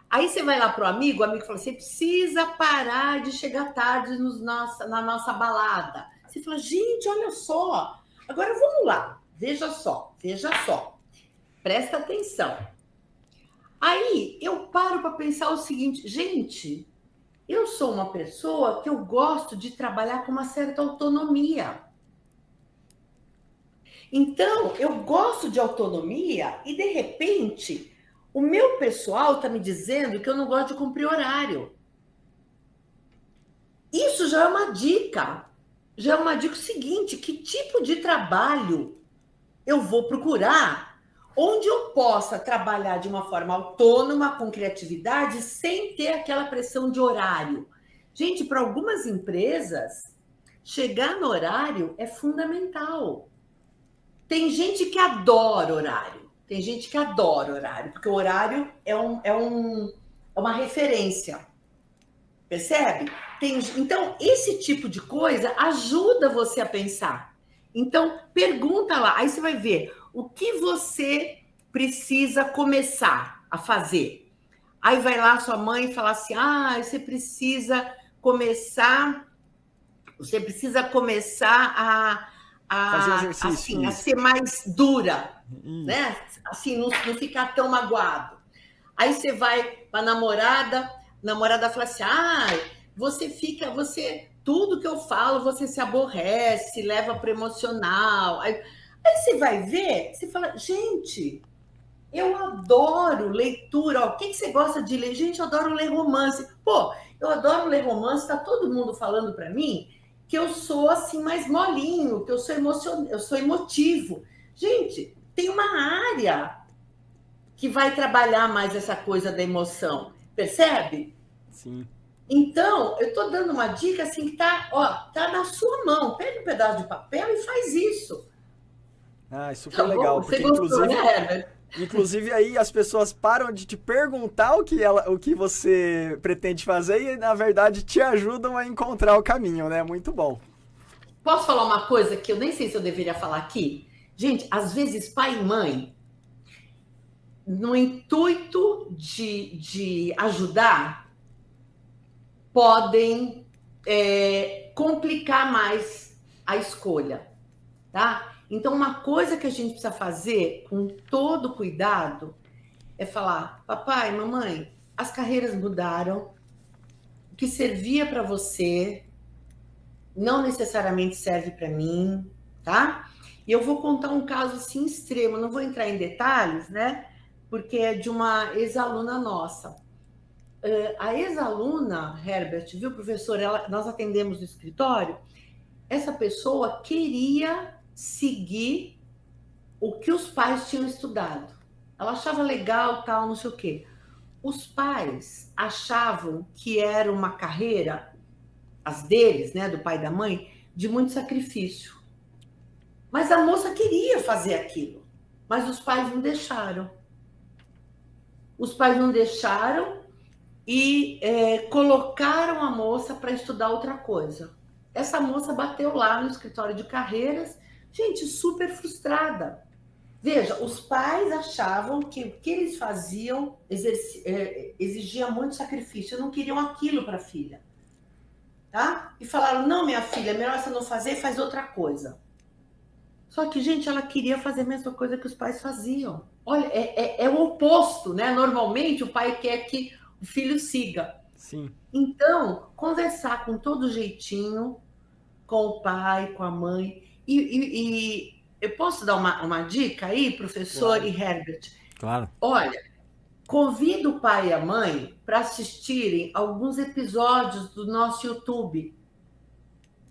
Aí você vai lá pro amigo, o amigo fala: você precisa parar de chegar tarde na nossa balada. Você fala: gente, olha só. Agora vamos lá. Veja só. Presta atenção. Aí eu paro para pensar o seguinte, gente, eu sou uma pessoa que eu gosto de trabalhar com uma certa autonomia. Então, eu gosto de autonomia e, de repente, o meu pessoal está me dizendo que eu não gosto de cumprir horário. Isso já é uma dica. Já é uma dica seguinte, que tipo de trabalho eu vou procurar onde eu possa trabalhar de uma forma autônoma, com criatividade, sem ter aquela pressão de horário. Gente, para algumas empresas, chegar no horário é fundamental. Tem gente que adora horário. Porque o horário é uma referência. Percebe? Então, esse tipo de coisa ajuda você a pensar. Então, pergunta lá. Aí você vai ver o que você precisa começar a fazer. Aí vai lá sua mãe e fala assim, você precisa começar fazer exercício, assim, a ser mais dura, né? Assim, não ficar tão magoado. Aí você vai para a namorada fala assim, tudo que eu falo, você se aborrece, leva para emocional. Aí você vai ver, você fala, gente, eu adoro leitura. O que você gosta de ler? Gente, eu adoro ler romance. Pô, eu adoro ler romance, tá todo mundo falando para mim que eu sou assim mais molinho, que eu sou emotivo. Gente, tem uma área que vai trabalhar mais essa coisa da emoção, percebe? Sim. Então, eu estou dando uma dica assim que tá na sua mão. Pega um pedaço de papel e faz isso. Super legal, porque gostou, né? Inclusive aí as pessoas param de te perguntar o que você pretende fazer e na verdade te ajudam a encontrar o caminho, né? Muito bom. Posso falar uma coisa que eu nem sei se eu deveria falar aqui? Gente, às vezes pai e mãe, no intuito de ajudar, podem complicar mais a escolha, tá? Então, uma coisa que a gente precisa fazer com todo cuidado é falar: papai, mamãe, as carreiras mudaram, o que servia para você não necessariamente serve para mim, tá? E eu vou contar um caso assim extremo, não vou entrar em detalhes, né? Porque é de uma ex-aluna nossa. A ex-aluna, Herbert, viu, professor? Nós atendemos no escritório. Essa pessoa queria seguir o que os pais tinham estudado. Ela achava legal, tal, não sei o quê. Os pais achavam que era uma carreira, as deles, né, do pai e da mãe, de muito sacrifício. Mas a moça queria fazer aquilo, mas os pais não deixaram. Os pais não deixaram e colocaram a moça para estudar outra coisa. Essa moça bateu lá no escritório de carreiras, gente, super frustrada. Veja, os pais achavam que o que eles faziam exigia muito sacrifício, não queriam aquilo para a filha. Tá? E falaram: não, minha filha, é melhor você não fazer, faz outra coisa. Só que, gente, ela queria fazer a mesma coisa que os pais faziam. Olha, é o oposto, né? Normalmente o pai quer que o filho siga. Sim. Então, conversar com todo jeitinho, com o pai, com a mãe. E eu posso dar uma dica aí, professor? Claro. E Herbert? Claro. Olha, convido o pai e a mãe para assistirem alguns episódios do nosso YouTube.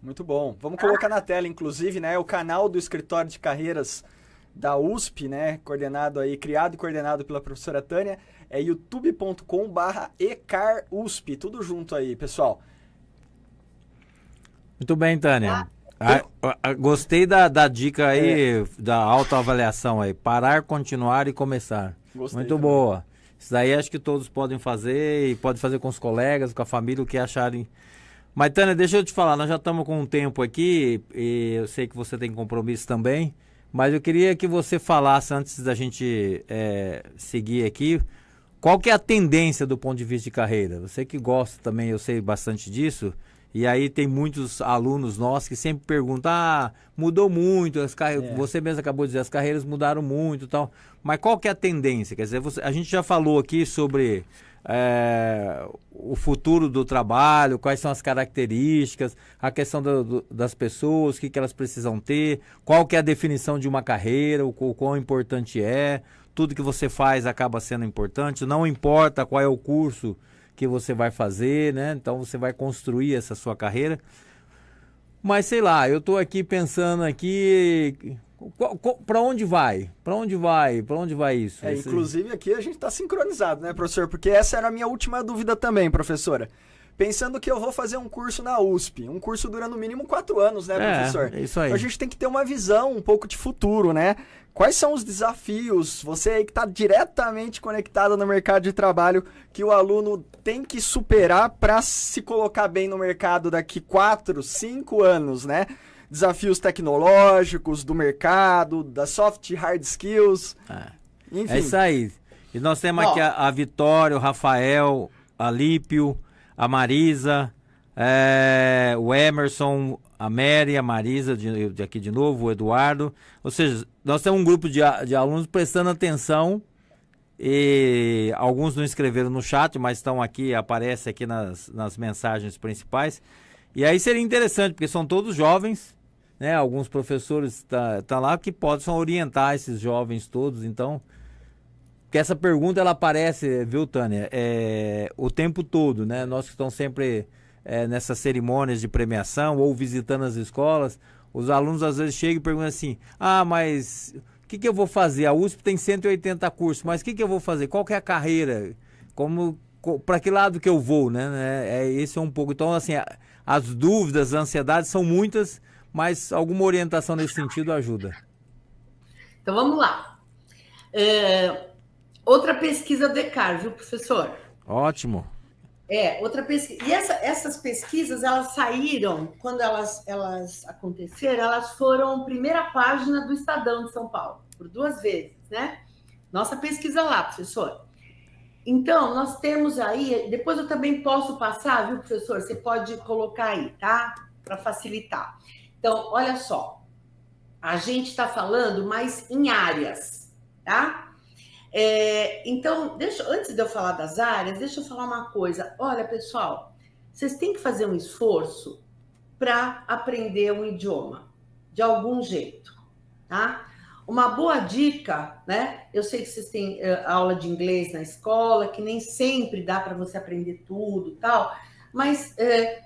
Muito bom. Vamos colocar na tela, inclusive, né, o canal do Escritório de Carreiras da USP, né, criado e coordenado pela professora Tânia, é youtube.com/ecarusp, tudo junto aí, pessoal. Muito bem, Tânia. Gostei da dica aí, da autoavaliação aí, parar, continuar e começar. Gostei muito também. Boa. Isso daí acho que todos podem fazer, e pode fazer com os colegas, com a família, o que acharem. Mas, Tânia, deixa eu te falar, nós já estamos com um tempo aqui, e eu sei que você tem compromisso também, mas eu queria que você falasse, antes da gente seguir aqui, qual que é a tendência do ponto de vista de carreira? Você que gosta também, eu sei bastante disso, e aí tem muitos alunos nossos que sempre perguntam: mudou muito, você mesmo acabou de dizer, as carreiras mudaram muito e tal, mas qual que é a tendência? Quer dizer, a gente já falou aqui sobre o futuro do trabalho, quais são as características, a questão das pessoas, o que elas precisam ter, qual que é a definição de uma carreira, o quão importante é, tudo que você faz acaba sendo importante, não importa qual é o curso que você vai fazer, né? Então você vai construir essa sua carreira. Mas sei lá, eu estou aqui pensando aqui, para onde vai? Para onde vai? Para onde vai isso? Inclusive aqui a gente está sincronizado, né, professor? Porque essa era a minha última dúvida também, professora. Pensando que eu vou fazer um curso na USP, um curso dura no mínimo 4 anos, né, professor? É isso aí. A gente tem que ter uma visão um pouco de futuro, né? Quais são os desafios, você aí que está diretamente conectado no mercado de trabalho, que o aluno tem que superar para se colocar bem no mercado daqui 4, 5 anos, né? Desafios tecnológicos, do mercado, das soft e hard skills, enfim. É isso aí. E nós temos aqui a Vitória, o Rafael, a Lípio, a Marisa, o Emerson, a Mary, a Marisa, de aqui de novo, o Eduardo. Ou seja, nós temos um grupo de alunos prestando atenção, e alguns não escreveram no chat, mas estão aqui, aparece aqui nas mensagens principais. E aí seria interessante, porque são todos jovens, né? Alguns professores tá lá que possam orientar esses jovens todos. Então, porque essa pergunta ela aparece, viu, Tânia, o tempo todo, né? Nós que estamos sempre nessas cerimônias de premiação ou visitando as escolas, os alunos às vezes chegam e perguntam assim: mas o que eu vou fazer? A USP tem 180 cursos, mas o que eu vou fazer? Qual que é a carreira? Para que lado que eu vou, né? Esse é um pouco. Então, assim, as dúvidas, as ansiedades são muitas, mas alguma orientação nesse sentido ajuda. Então, vamos lá. Outra pesquisa do ECAR, viu, professor? Ótimo. Outra pesquisa. E essas pesquisas, elas saíram, quando elas aconteceram, elas foram primeira página do Estadão de São Paulo, por 2 vezes, né? Nossa pesquisa lá, professor. Então, nós temos aí, depois eu também posso passar, viu, professor? Você pode colocar aí, tá? Para facilitar. Então, olha só. A gente está falando mais em áreas, tá? Então, antes de eu falar das áreas, deixa eu falar uma coisa. Olha, pessoal, vocês têm que fazer um esforço para aprender um idioma, de algum jeito, tá? Uma boa dica, né? Eu sei que vocês têm aula de inglês na escola, que nem sempre dá para você aprender tudo, tal, mas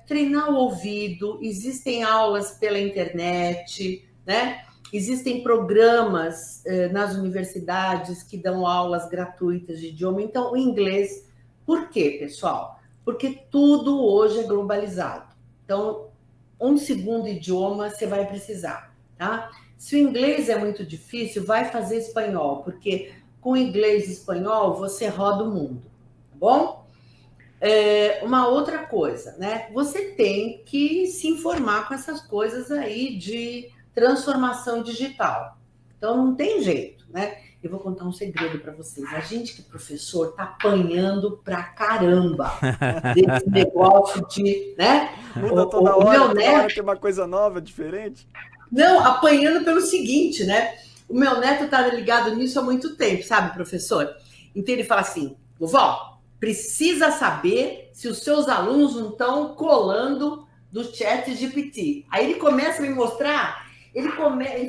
treinar o ouvido, existem aulas pela internet, né? Existem programas nas universidades que dão aulas gratuitas de idioma. Então, o inglês, por quê, pessoal? Porque tudo hoje é globalizado. Então, um segundo idioma você vai precisar, tá? Se o inglês é muito difícil, vai fazer espanhol, porque com inglês e espanhol você roda o mundo, tá bom? Uma outra coisa, né? Você tem que se informar com essas coisas aí de transformação digital. Então, não tem jeito, né? Eu vou contar um segredo para vocês. A gente que é professor tá apanhando pra caramba desse negócio de, né? Muda toda hora tem uma coisa nova, diferente. Não, apanhando pelo seguinte, né? O meu neto tá ligado nisso há muito tempo, sabe, professor? Então ele fala assim, vovó, precisa saber se os seus alunos não estão colando do ChatGPT. Aí ele começa a me mostrar, ele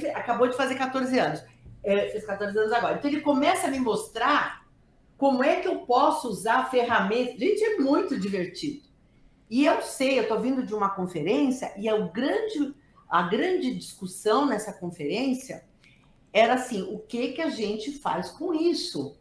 acabou de fazer 14 anos, fez 14 anos agora. Então ele começa a me mostrar como é que eu posso usar a ferramenta. Gente, é muito divertido. E eu sei, eu tô vindo de uma conferência e a grande discussão nessa conferência era assim, o que a gente faz com isso,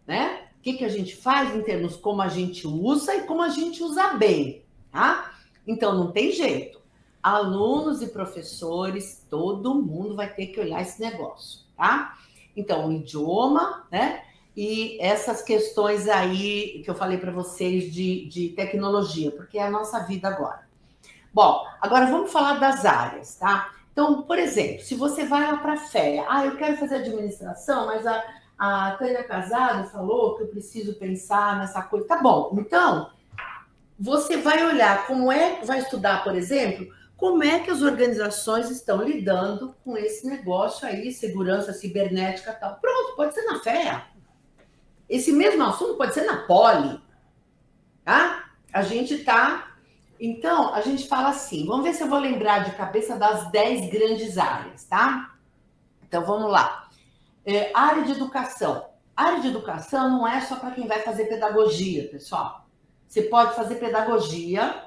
né? O que a gente faz em termos como a gente usa e como a gente usa bem, tá? Então, não tem jeito. Alunos e professores, todo mundo vai ter que olhar esse negócio, tá? Então, o idioma, né? E essas questões aí que eu falei para vocês de tecnologia, porque é a nossa vida agora. Bom, agora vamos falar das áreas, tá? Então, por exemplo, se você vai lá para a FEA, eu quero fazer administração, mas a Tânia Casado falou que eu preciso pensar nessa coisa. Tá bom, então, você vai olhar vai estudar, por exemplo, como é que as organizações estão lidando com esse negócio aí, segurança cibernética e tal. Pronto, pode ser na FEA. Esse mesmo assunto pode ser na Poli, tá? Então, a gente fala assim, vamos ver se eu vou lembrar de cabeça das 10 grandes áreas, tá? Então, vamos lá. Área de educação. Área de educação não é só para quem vai fazer pedagogia, pessoal. Você pode fazer pedagogia,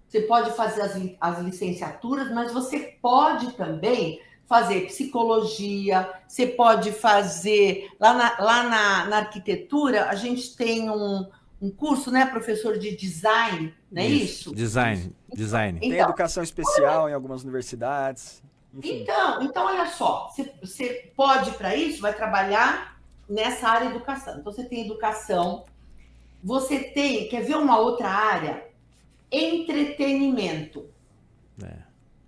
você pode fazer as licenciaturas, mas você pode também fazer psicologia, você pode fazer... Lá na arquitetura, a gente tem um curso, né, professor, de design, não é isso? Design. Então, tem educação especial em algumas universidades. Enfim. Então, olha só, você pode, para isso, vai trabalhar nessa área de educação. Então, você tem educação, quer ver uma outra área? Entretenimento.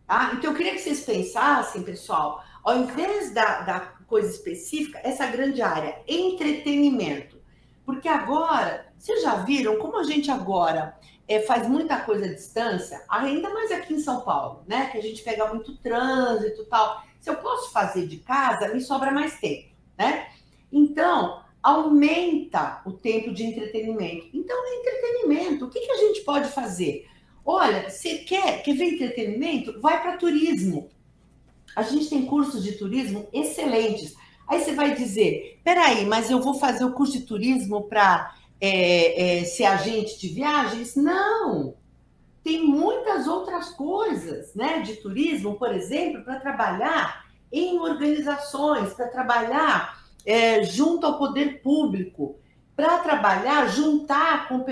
Tá? Então, eu queria que vocês pensassem, pessoal, ao invés da coisa específica, essa grande área, entretenimento. Porque agora, vocês já viram como a gente agora faz muita coisa à distância, ainda mais aqui em São Paulo, né? Que a gente pega muito trânsito e tal. Se eu posso fazer de casa, me sobra mais tempo, né? Então, aumenta o tempo de entretenimento. Então, entretenimento, o que a gente pode fazer? Olha, você quer ver entretenimento? Vai para turismo. A gente tem cursos de turismo excelentes. Aí você vai dizer, peraí, mas eu vou fazer o curso de turismo para ser agente de viagens? Não! Tem muitas outras coisas, né, de turismo, por exemplo, para trabalhar em organizações, para trabalhar junto ao poder público, para trabalhar, juntar com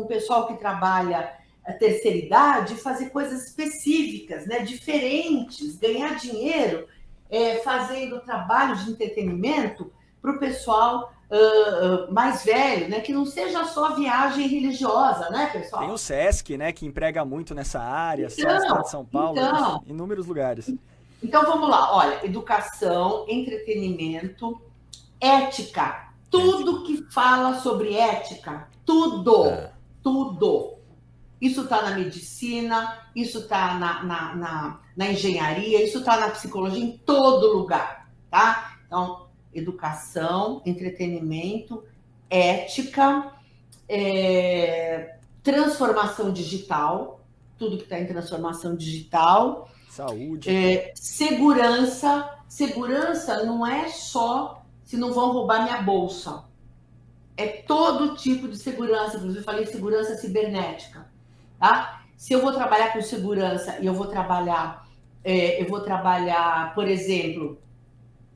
o pessoal que trabalha a terceira idade, fazer coisas específicas, né, diferentes, ganhar dinheiro fazendo trabalhos de entretenimento para o pessoal mais velho, né, que não seja só viagem religiosa, né, pessoal? Tem o SESC, né, que emprega muito nessa área, só no estado de São Paulo, em inúmeros lugares. Então, vamos lá. Olha, educação, entretenimento, ética. Tudo que fala sobre ética, tudo. Isso está na medicina, isso está na engenharia, isso está na psicologia, em todo lugar, tá? Então, educação, entretenimento, ética, transformação digital, tudo que está em transformação digital. Saúde. Segurança. Segurança não é só se não vão roubar minha bolsa. É todo tipo de segurança. Inclusive, eu falei segurança cibernética. Tá? Se eu vou trabalhar com segurança e eu vou trabalhar, por exemplo,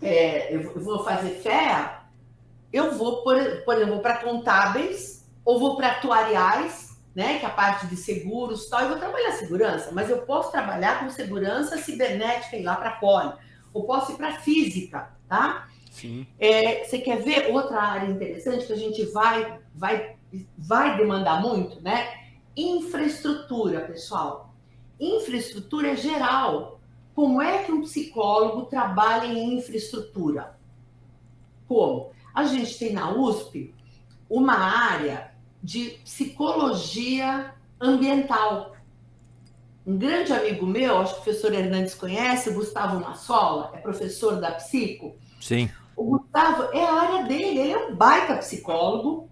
eu vou fazer FEA, eu vou, por exemplo, para contábeis ou vou para atuariais, né, que é a parte de seguros e tal, eu vou trabalhar segurança, mas eu posso trabalhar com segurança cibernética e ir lá para a Poli, ou posso ir para física, tá? Sim. Você quer ver outra área interessante que a gente vai demandar muito, né? Infraestrutura, pessoal. Infraestrutura é geral. Como é que um psicólogo trabalha em infraestrutura? Como? A gente tem na USP uma área de psicologia ambiental. Um grande amigo meu, acho que o professor Hernandes conhece, o Gustavo Massola, é professor da Psico. Sim. O Gustavo é a área dele, ele é um baita psicólogo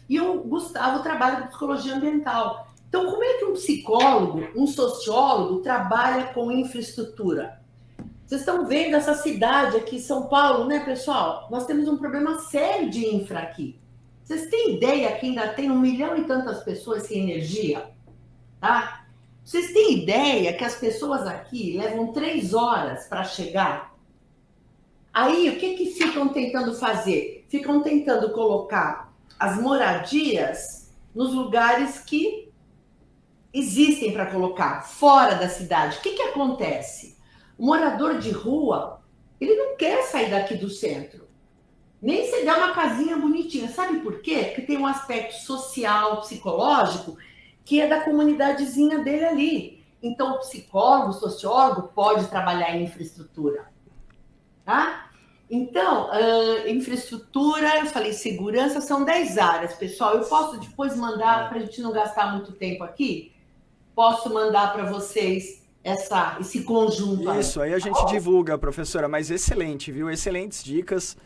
e o Gustavo trabalha com psicologia ambiental. Então, como é que um psicólogo, um sociólogo trabalha com infraestrutura? Vocês estão vendo essa cidade aqui, São Paulo, né, pessoal? Nós temos um problema sério de infra aqui. Vocês têm ideia que ainda tem 1 milhão e tantas pessoas sem energia? Tá? Vocês têm ideia que as pessoas aqui levam 3 horas para chegar? Aí, o que ficam tentando fazer? Ficam tentando colocar as moradias nos lugares que existem para colocar, fora da cidade. O que acontece? O morador de rua, ele não quer sair daqui do centro. Nem se der uma casinha bonitinha. Sabe por quê? Porque tem um aspecto social, psicológico, que é da comunidadezinha dele ali. Então, o psicólogo, o sociólogo pode trabalhar em infraestrutura. Tá? Então, infraestrutura, eu falei segurança, são 10 áreas, pessoal. Eu posso depois mandar, para a gente não gastar muito tempo aqui, posso mandar para vocês esse conjunto. Isso, aí a gente divulga, professora, mas excelente, viu? Excelentes dicas.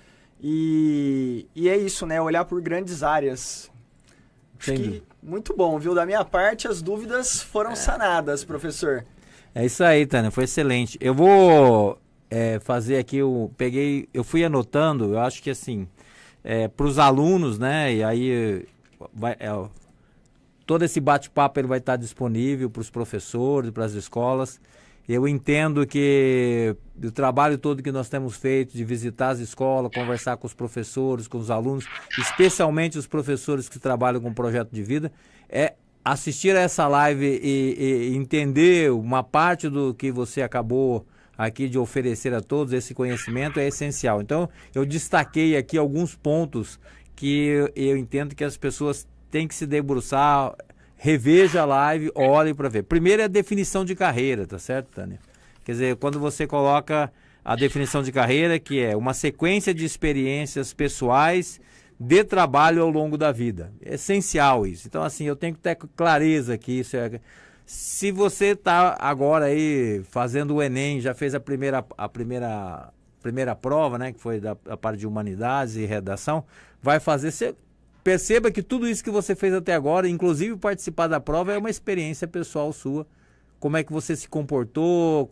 E é isso, né? Olhar por grandes áreas. Acho que muito bom, viu? Da minha parte, as dúvidas foram sanadas, professor. É isso aí, Tânia, foi excelente. Eu vou fazer aqui, eu fui anotando, eu acho que assim, para os alunos, né? E aí todo esse bate-papo ele vai estar disponível para os professores, para as escolas. Eu entendo que o trabalho todo que nós temos feito de visitar as escolas, conversar com os professores, com os alunos, especialmente os professores que trabalham com projeto de vida, assistir a essa live e entender uma parte do que você acabou aqui de oferecer a todos, esse conhecimento é essencial. Então, eu destaquei aqui alguns pontos que eu entendo que as pessoas têm que se debruçar. Reveja a live, olhe para ver. Primeiro é a definição de carreira, tá certo, Tânia? Quer dizer, quando você coloca a definição de carreira, que é uma sequência de experiências pessoais de trabalho ao longo da vida. É essencial isso. Então, assim, eu tenho que ter clareza que isso é... Se você está agora aí fazendo o Enem, já fez a primeira prova, né, que foi da parte de humanidades e redação, vai fazer... Perceba que tudo isso que você fez até agora, inclusive participar da prova, é uma experiência pessoal sua. Como é que você se comportou,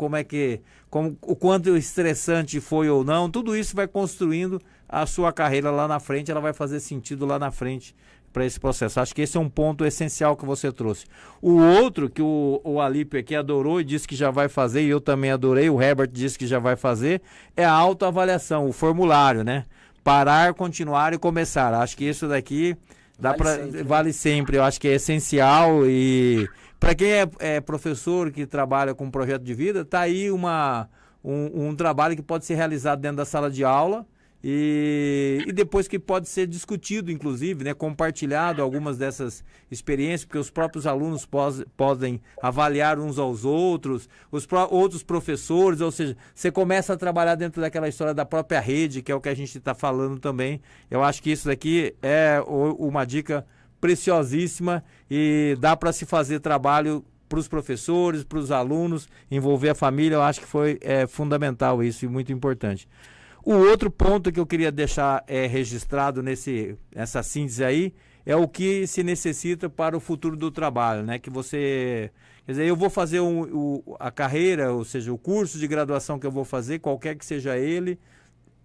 o quanto estressante foi ou não, tudo isso vai construindo a sua carreira lá na frente, ela vai fazer sentido lá na frente para esse processo. Acho que esse é um ponto essencial que você trouxe. O outro, que o Alípio aqui adorou e disse que já vai fazer, e eu também adorei, o Herbert disse que já vai fazer, é a autoavaliação, o formulário, né? Parar, continuar e começar. Acho que isso daqui vale sempre. Eu acho que é essencial e para quem é professor que trabalha com projeto de vida, está aí um trabalho que pode ser realizado dentro da sala de aula e depois que pode ser discutido, inclusive, né, compartilhado algumas dessas experiências, porque os próprios alunos podem avaliar uns aos outros, outros professores, ou seja, você começa a trabalhar dentro daquela história da própria rede, que é o que a gente está falando também. Eu acho que isso daqui é uma dica preciosíssima e dá para se fazer trabalho para os professores, para os alunos, envolver a família. Eu acho que foi fundamental isso e muito importante. O outro ponto que eu queria deixar registrado nessa síntese aí é o que se necessita para o futuro do trabalho, né? Que você... Quer dizer, eu vou fazer a carreira, ou seja, o curso de graduação que eu vou fazer, qualquer que seja ele,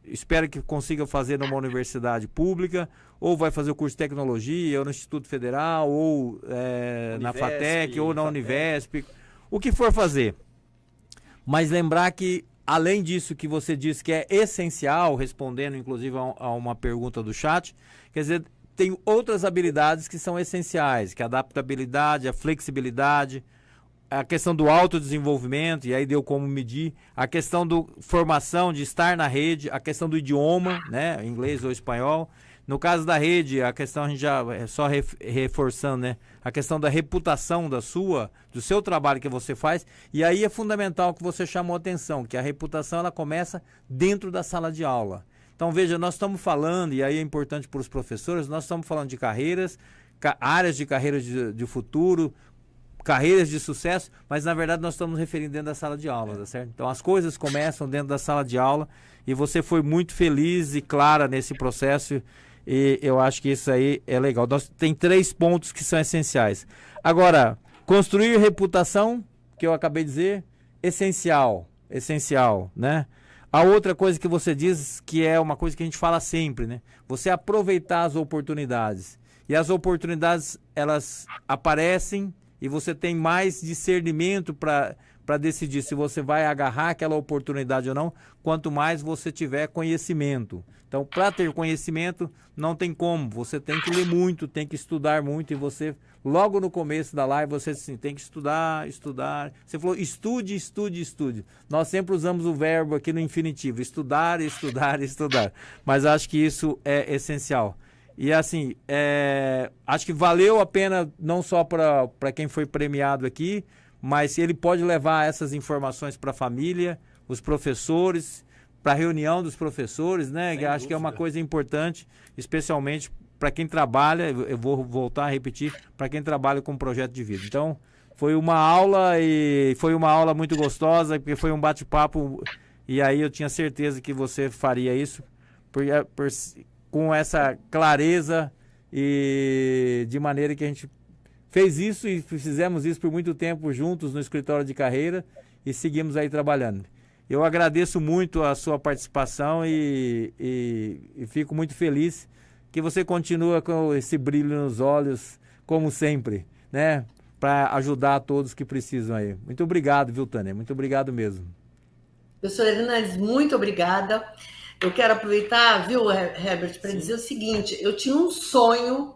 espero que consiga fazer numa universidade pública, ou vai fazer o curso de tecnologia, ou no Instituto Federal, ou na FATEC, ou na Univesp, o que for fazer. Mas lembrar que, além disso que você disse que é essencial, respondendo inclusive a uma pergunta do chat, quer dizer, tem outras habilidades que são essenciais, que é a adaptabilidade, a flexibilidade, a questão do autodesenvolvimento, e aí deu como medir, a questão da formação, de estar na rede, a questão do idioma, né, inglês ou espanhol. No caso da rede, a questão, a gente já só reforçando, né, a questão da reputação do seu trabalho que você faz, e aí é fundamental que você chamou a atenção, que a reputação ela começa dentro da sala de aula. Então veja, nós estamos falando, e aí é importante para os professores, nós estamos falando de carreiras, áreas de carreiras de futuro, carreiras de sucesso, mas na verdade nós estamos referindo dentro da sala de aula, tá certo? Então as coisas começam dentro da sala de aula e você foi muito feliz e clara nesse processo e eu acho que isso aí é legal. Tem 3 pontos que são essenciais. Agora, construir reputação, que eu acabei de dizer, essencial, né? A outra coisa que você diz, que é uma coisa que a gente fala sempre, né? Você aproveitar as oportunidades. E as oportunidades, elas aparecem e você tem mais discernimento para decidir se você vai agarrar aquela oportunidade ou não, quanto mais você tiver conhecimento. Então, para ter conhecimento, não tem como. Você tem que ler muito, tem que estudar muito. E você, logo no começo da live, você assim, tem que estudar. Você falou, estude. Nós sempre usamos o verbo aqui no infinitivo, estudar. Mas acho que isso é essencial. E assim, acho que valeu a pena não só para quem foi premiado aqui, mas ele pode levar essas informações para a família, os professores, para a reunião dos professores, né? Sem acho dúvida. Que é uma coisa importante, especialmente para quem trabalha, eu vou voltar a repetir, para quem trabalha com projeto de vida. Então, foi uma aula e foi uma aula muito gostosa, porque foi um bate-papo e aí eu tinha certeza que você faria isso com essa clareza e de maneira que a gente fez isso e fizemos isso por muito tempo juntos no escritório de carreira e seguimos aí trabalhando. Eu agradeço muito a sua participação e fico muito feliz que você continua com esse brilho nos olhos, como sempre, né? Para ajudar a todos que precisam aí. Muito obrigado, viu, Tânia? Muito obrigado mesmo. Professor Hernandes, muito obrigada. Eu quero aproveitar, viu, Herbert, para dizer o seguinte, eu tinha um sonho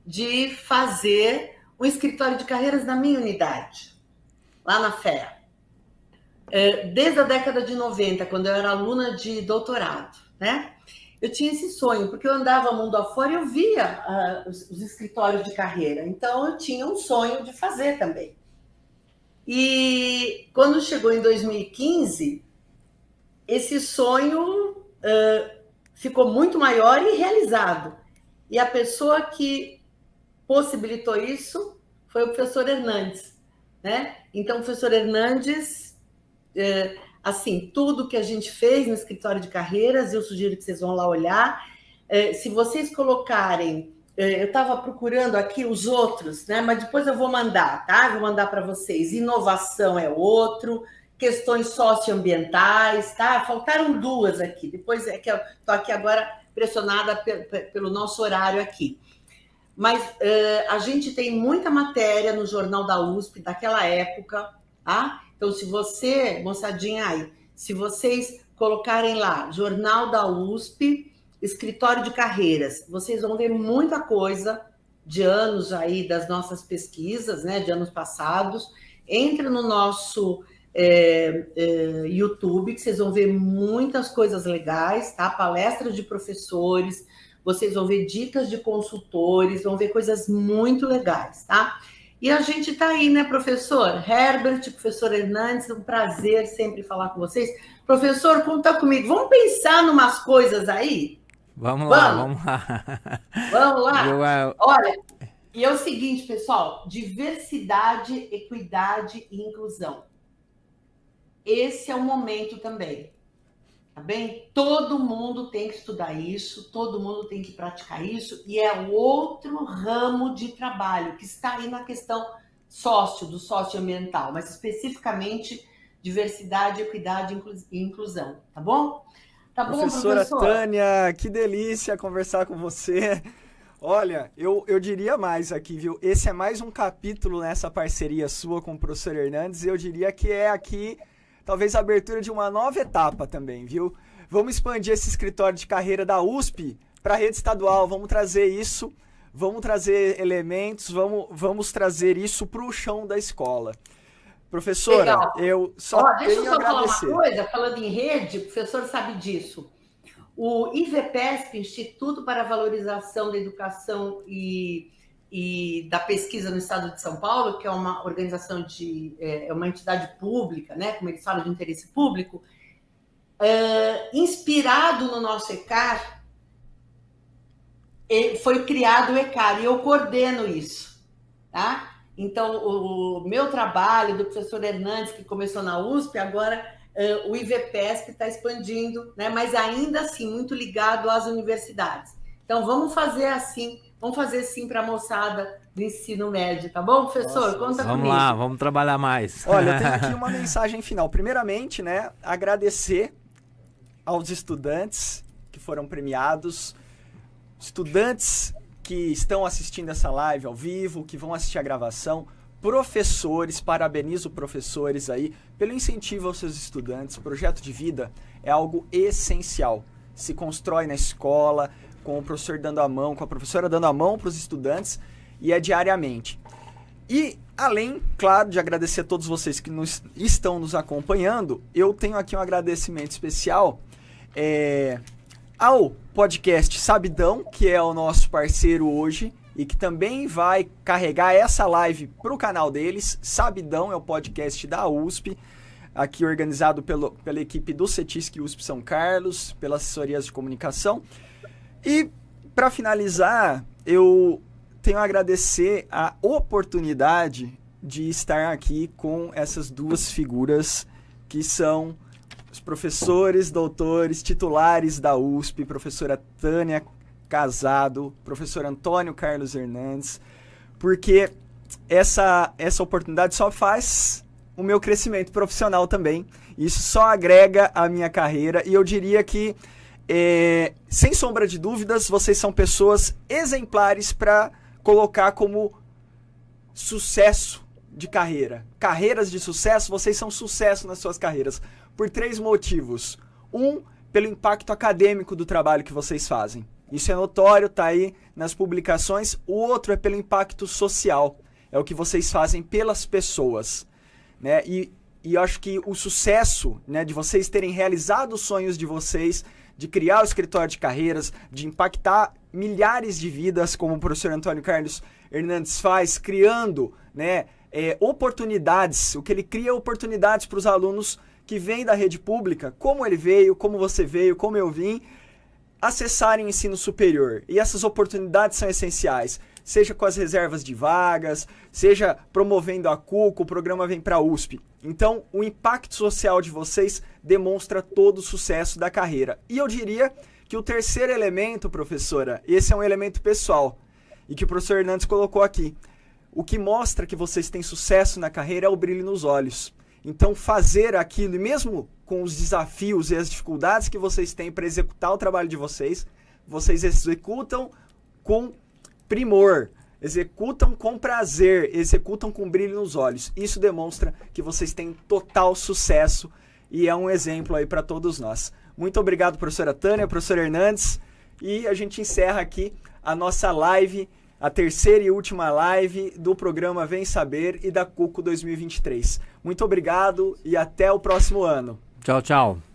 de fazer um escritório de carreiras na minha unidade, lá na FEA. Desde a década de 90, quando eu era aluna de doutorado, né? Eu tinha esse sonho, porque eu andava mundo afora e eu via os escritórios de carreira. Então, eu tinha um sonho de fazer também. E quando chegou em 2015, esse sonho ficou muito maior e realizado. E a pessoa que possibilitou isso foi o professor Hernandes, né? Então, o professor Hernandes... assim, tudo que a gente fez no escritório de carreiras, eu sugiro que vocês vão lá olhar. Se vocês colocarem, eu estava procurando aqui os outros, né? Mas depois eu vou mandar, tá? Vou mandar para vocês. Inovação é outro, questões socioambientais, tá? Faltaram 2 aqui. Depois é que eu estou aqui agora pressionada pelo nosso horário aqui. Mas a gente tem muita matéria no Jornal da USP daquela época, tá? Então, se você, moçadinha aí, se vocês colocarem lá, Jornal da USP, Escritório de Carreiras, vocês vão ver muita coisa de anos aí das nossas pesquisas, né, de anos passados. Entra no nosso YouTube, que vocês vão ver muitas coisas legais, tá? Palestras de professores, vocês vão ver dicas de consultores, vão ver coisas muito legais, tá? E a gente está aí, né, professor Herbert, professor Hernandes, um prazer sempre falar com vocês. Professor, conta comigo. Vamos pensar em umas coisas aí? Vamos lá. Vamos lá. Olha, e é o seguinte, pessoal, diversidade, equidade e inclusão. Esse é o momento também, tá bem? Todo mundo tem que estudar isso, todo mundo tem que praticar isso, e é outro ramo de trabalho que está aí na questão do socioambiental, mas especificamente diversidade, equidade e inclusão, tá bom? Tá bom, Professora Tânia, que delícia conversar com você. Olha, eu diria mais aqui, viu? Esse é mais um capítulo nessa parceria sua com o professor Hernandes, e eu diria que é aqui, talvez, a abertura de uma nova etapa também, viu? Vamos expandir esse escritório de carreira da USP para a rede estadual, vamos trazer isso, vamos trazer elementos, vamos trazer isso para o chão da escola. Professora, legal. Eu só deixa tenho eu só a agradecer. Falar uma coisa, falando em rede, o professor sabe disso. O IVPESP, Instituto para a Valorização da Educação e da Pesquisa no Estado de São Paulo, que é uma organização é uma entidade pública, né, como eles falam, de interesse público, inspirado no nosso ECAR, foi criado o ECAR, e eu coordeno isso, tá? Então, o meu trabalho, do professor Hernandes, que começou na USP, agora o IVPESP está expandindo, né? Mas ainda assim, muito ligado às universidades. Então, vamos fazer assim, para a moçada do ensino médio, tá bom, professor? Nossa, conta vamos comigo. lá, vamos trabalhar mais. Olha, eu tenho aqui uma mensagem final. Primeiramente, né, agradecer aos estudantes que foram premiados, estudantes que estão assistindo essa live ao vivo, que vão assistir a gravação, professores, parabenizo professores aí pelo incentivo aos seus estudantes. O projeto de vida é algo essencial. Se constrói na escola, com o professor dando a mão, com a professora dando a mão para os estudantes, e é diariamente. E, além, claro, de agradecer a todos vocês que estão nos acompanhando, eu tenho aqui um agradecimento especial ao podcast Sabidão, que é o nosso parceiro hoje e que também vai carregar essa live para o canal deles. Sabidão é o podcast da USP, aqui organizado pela equipe do CETISC USP São Carlos, pelas assessorias de comunicação. E, para finalizar, eu tenho a agradecer a oportunidade de estar aqui com essas duas figuras que são os professores, doutores, titulares da USP, professora Tânia Casado, professor Antônio Carlos Hernandes, porque essa oportunidade só faz o meu crescimento profissional também. Isso só agrega a minha carreira, e eu diria que, sem sombra de dúvidas, vocês são pessoas exemplares para colocar como sucesso de carreira. Carreiras de sucesso, vocês são sucesso nas suas carreiras, por 3 motivos. Um, pelo impacto acadêmico do trabalho que vocês fazem. Isso é notório, tá aí nas publicações. O outro é pelo impacto social. É o que vocês fazem pelas pessoas, né? E eu acho que o sucesso, né, de vocês terem realizado os sonhos de vocês, de criar o escritório de carreiras, de impactar milhares de vidas, como o professor Antônio Carlos Hernandes faz, criando, né, oportunidades. O que ele cria é oportunidades para os alunos que vêm da rede pública, como ele veio, como você veio, como eu vim, acessarem o ensino superior. E essas oportunidades são essenciais, seja com as reservas de vagas, seja promovendo a CUC, o programa Vem Pra USP. Então, o impacto social de vocês demonstra todo o sucesso da carreira. E eu diria que o terceiro elemento, professora, esse é um elemento pessoal, e que o professor Hernandes colocou aqui. O que mostra que vocês têm sucesso na carreira é o brilho nos olhos. Então, fazer aquilo, e mesmo com os desafios e as dificuldades que vocês têm para executar o trabalho de vocês executam com primor, executam com prazer, executam com brilho nos olhos. Isso demonstra que vocês têm total sucesso e é um exemplo aí para todos nós. Muito obrigado, professora Tânia, professor Hernandes, e a gente encerra aqui a nossa live, a terceira e última live do programa Vem Saber e da CUCO 2023. Muito obrigado e até o próximo ano. Tchau, tchau.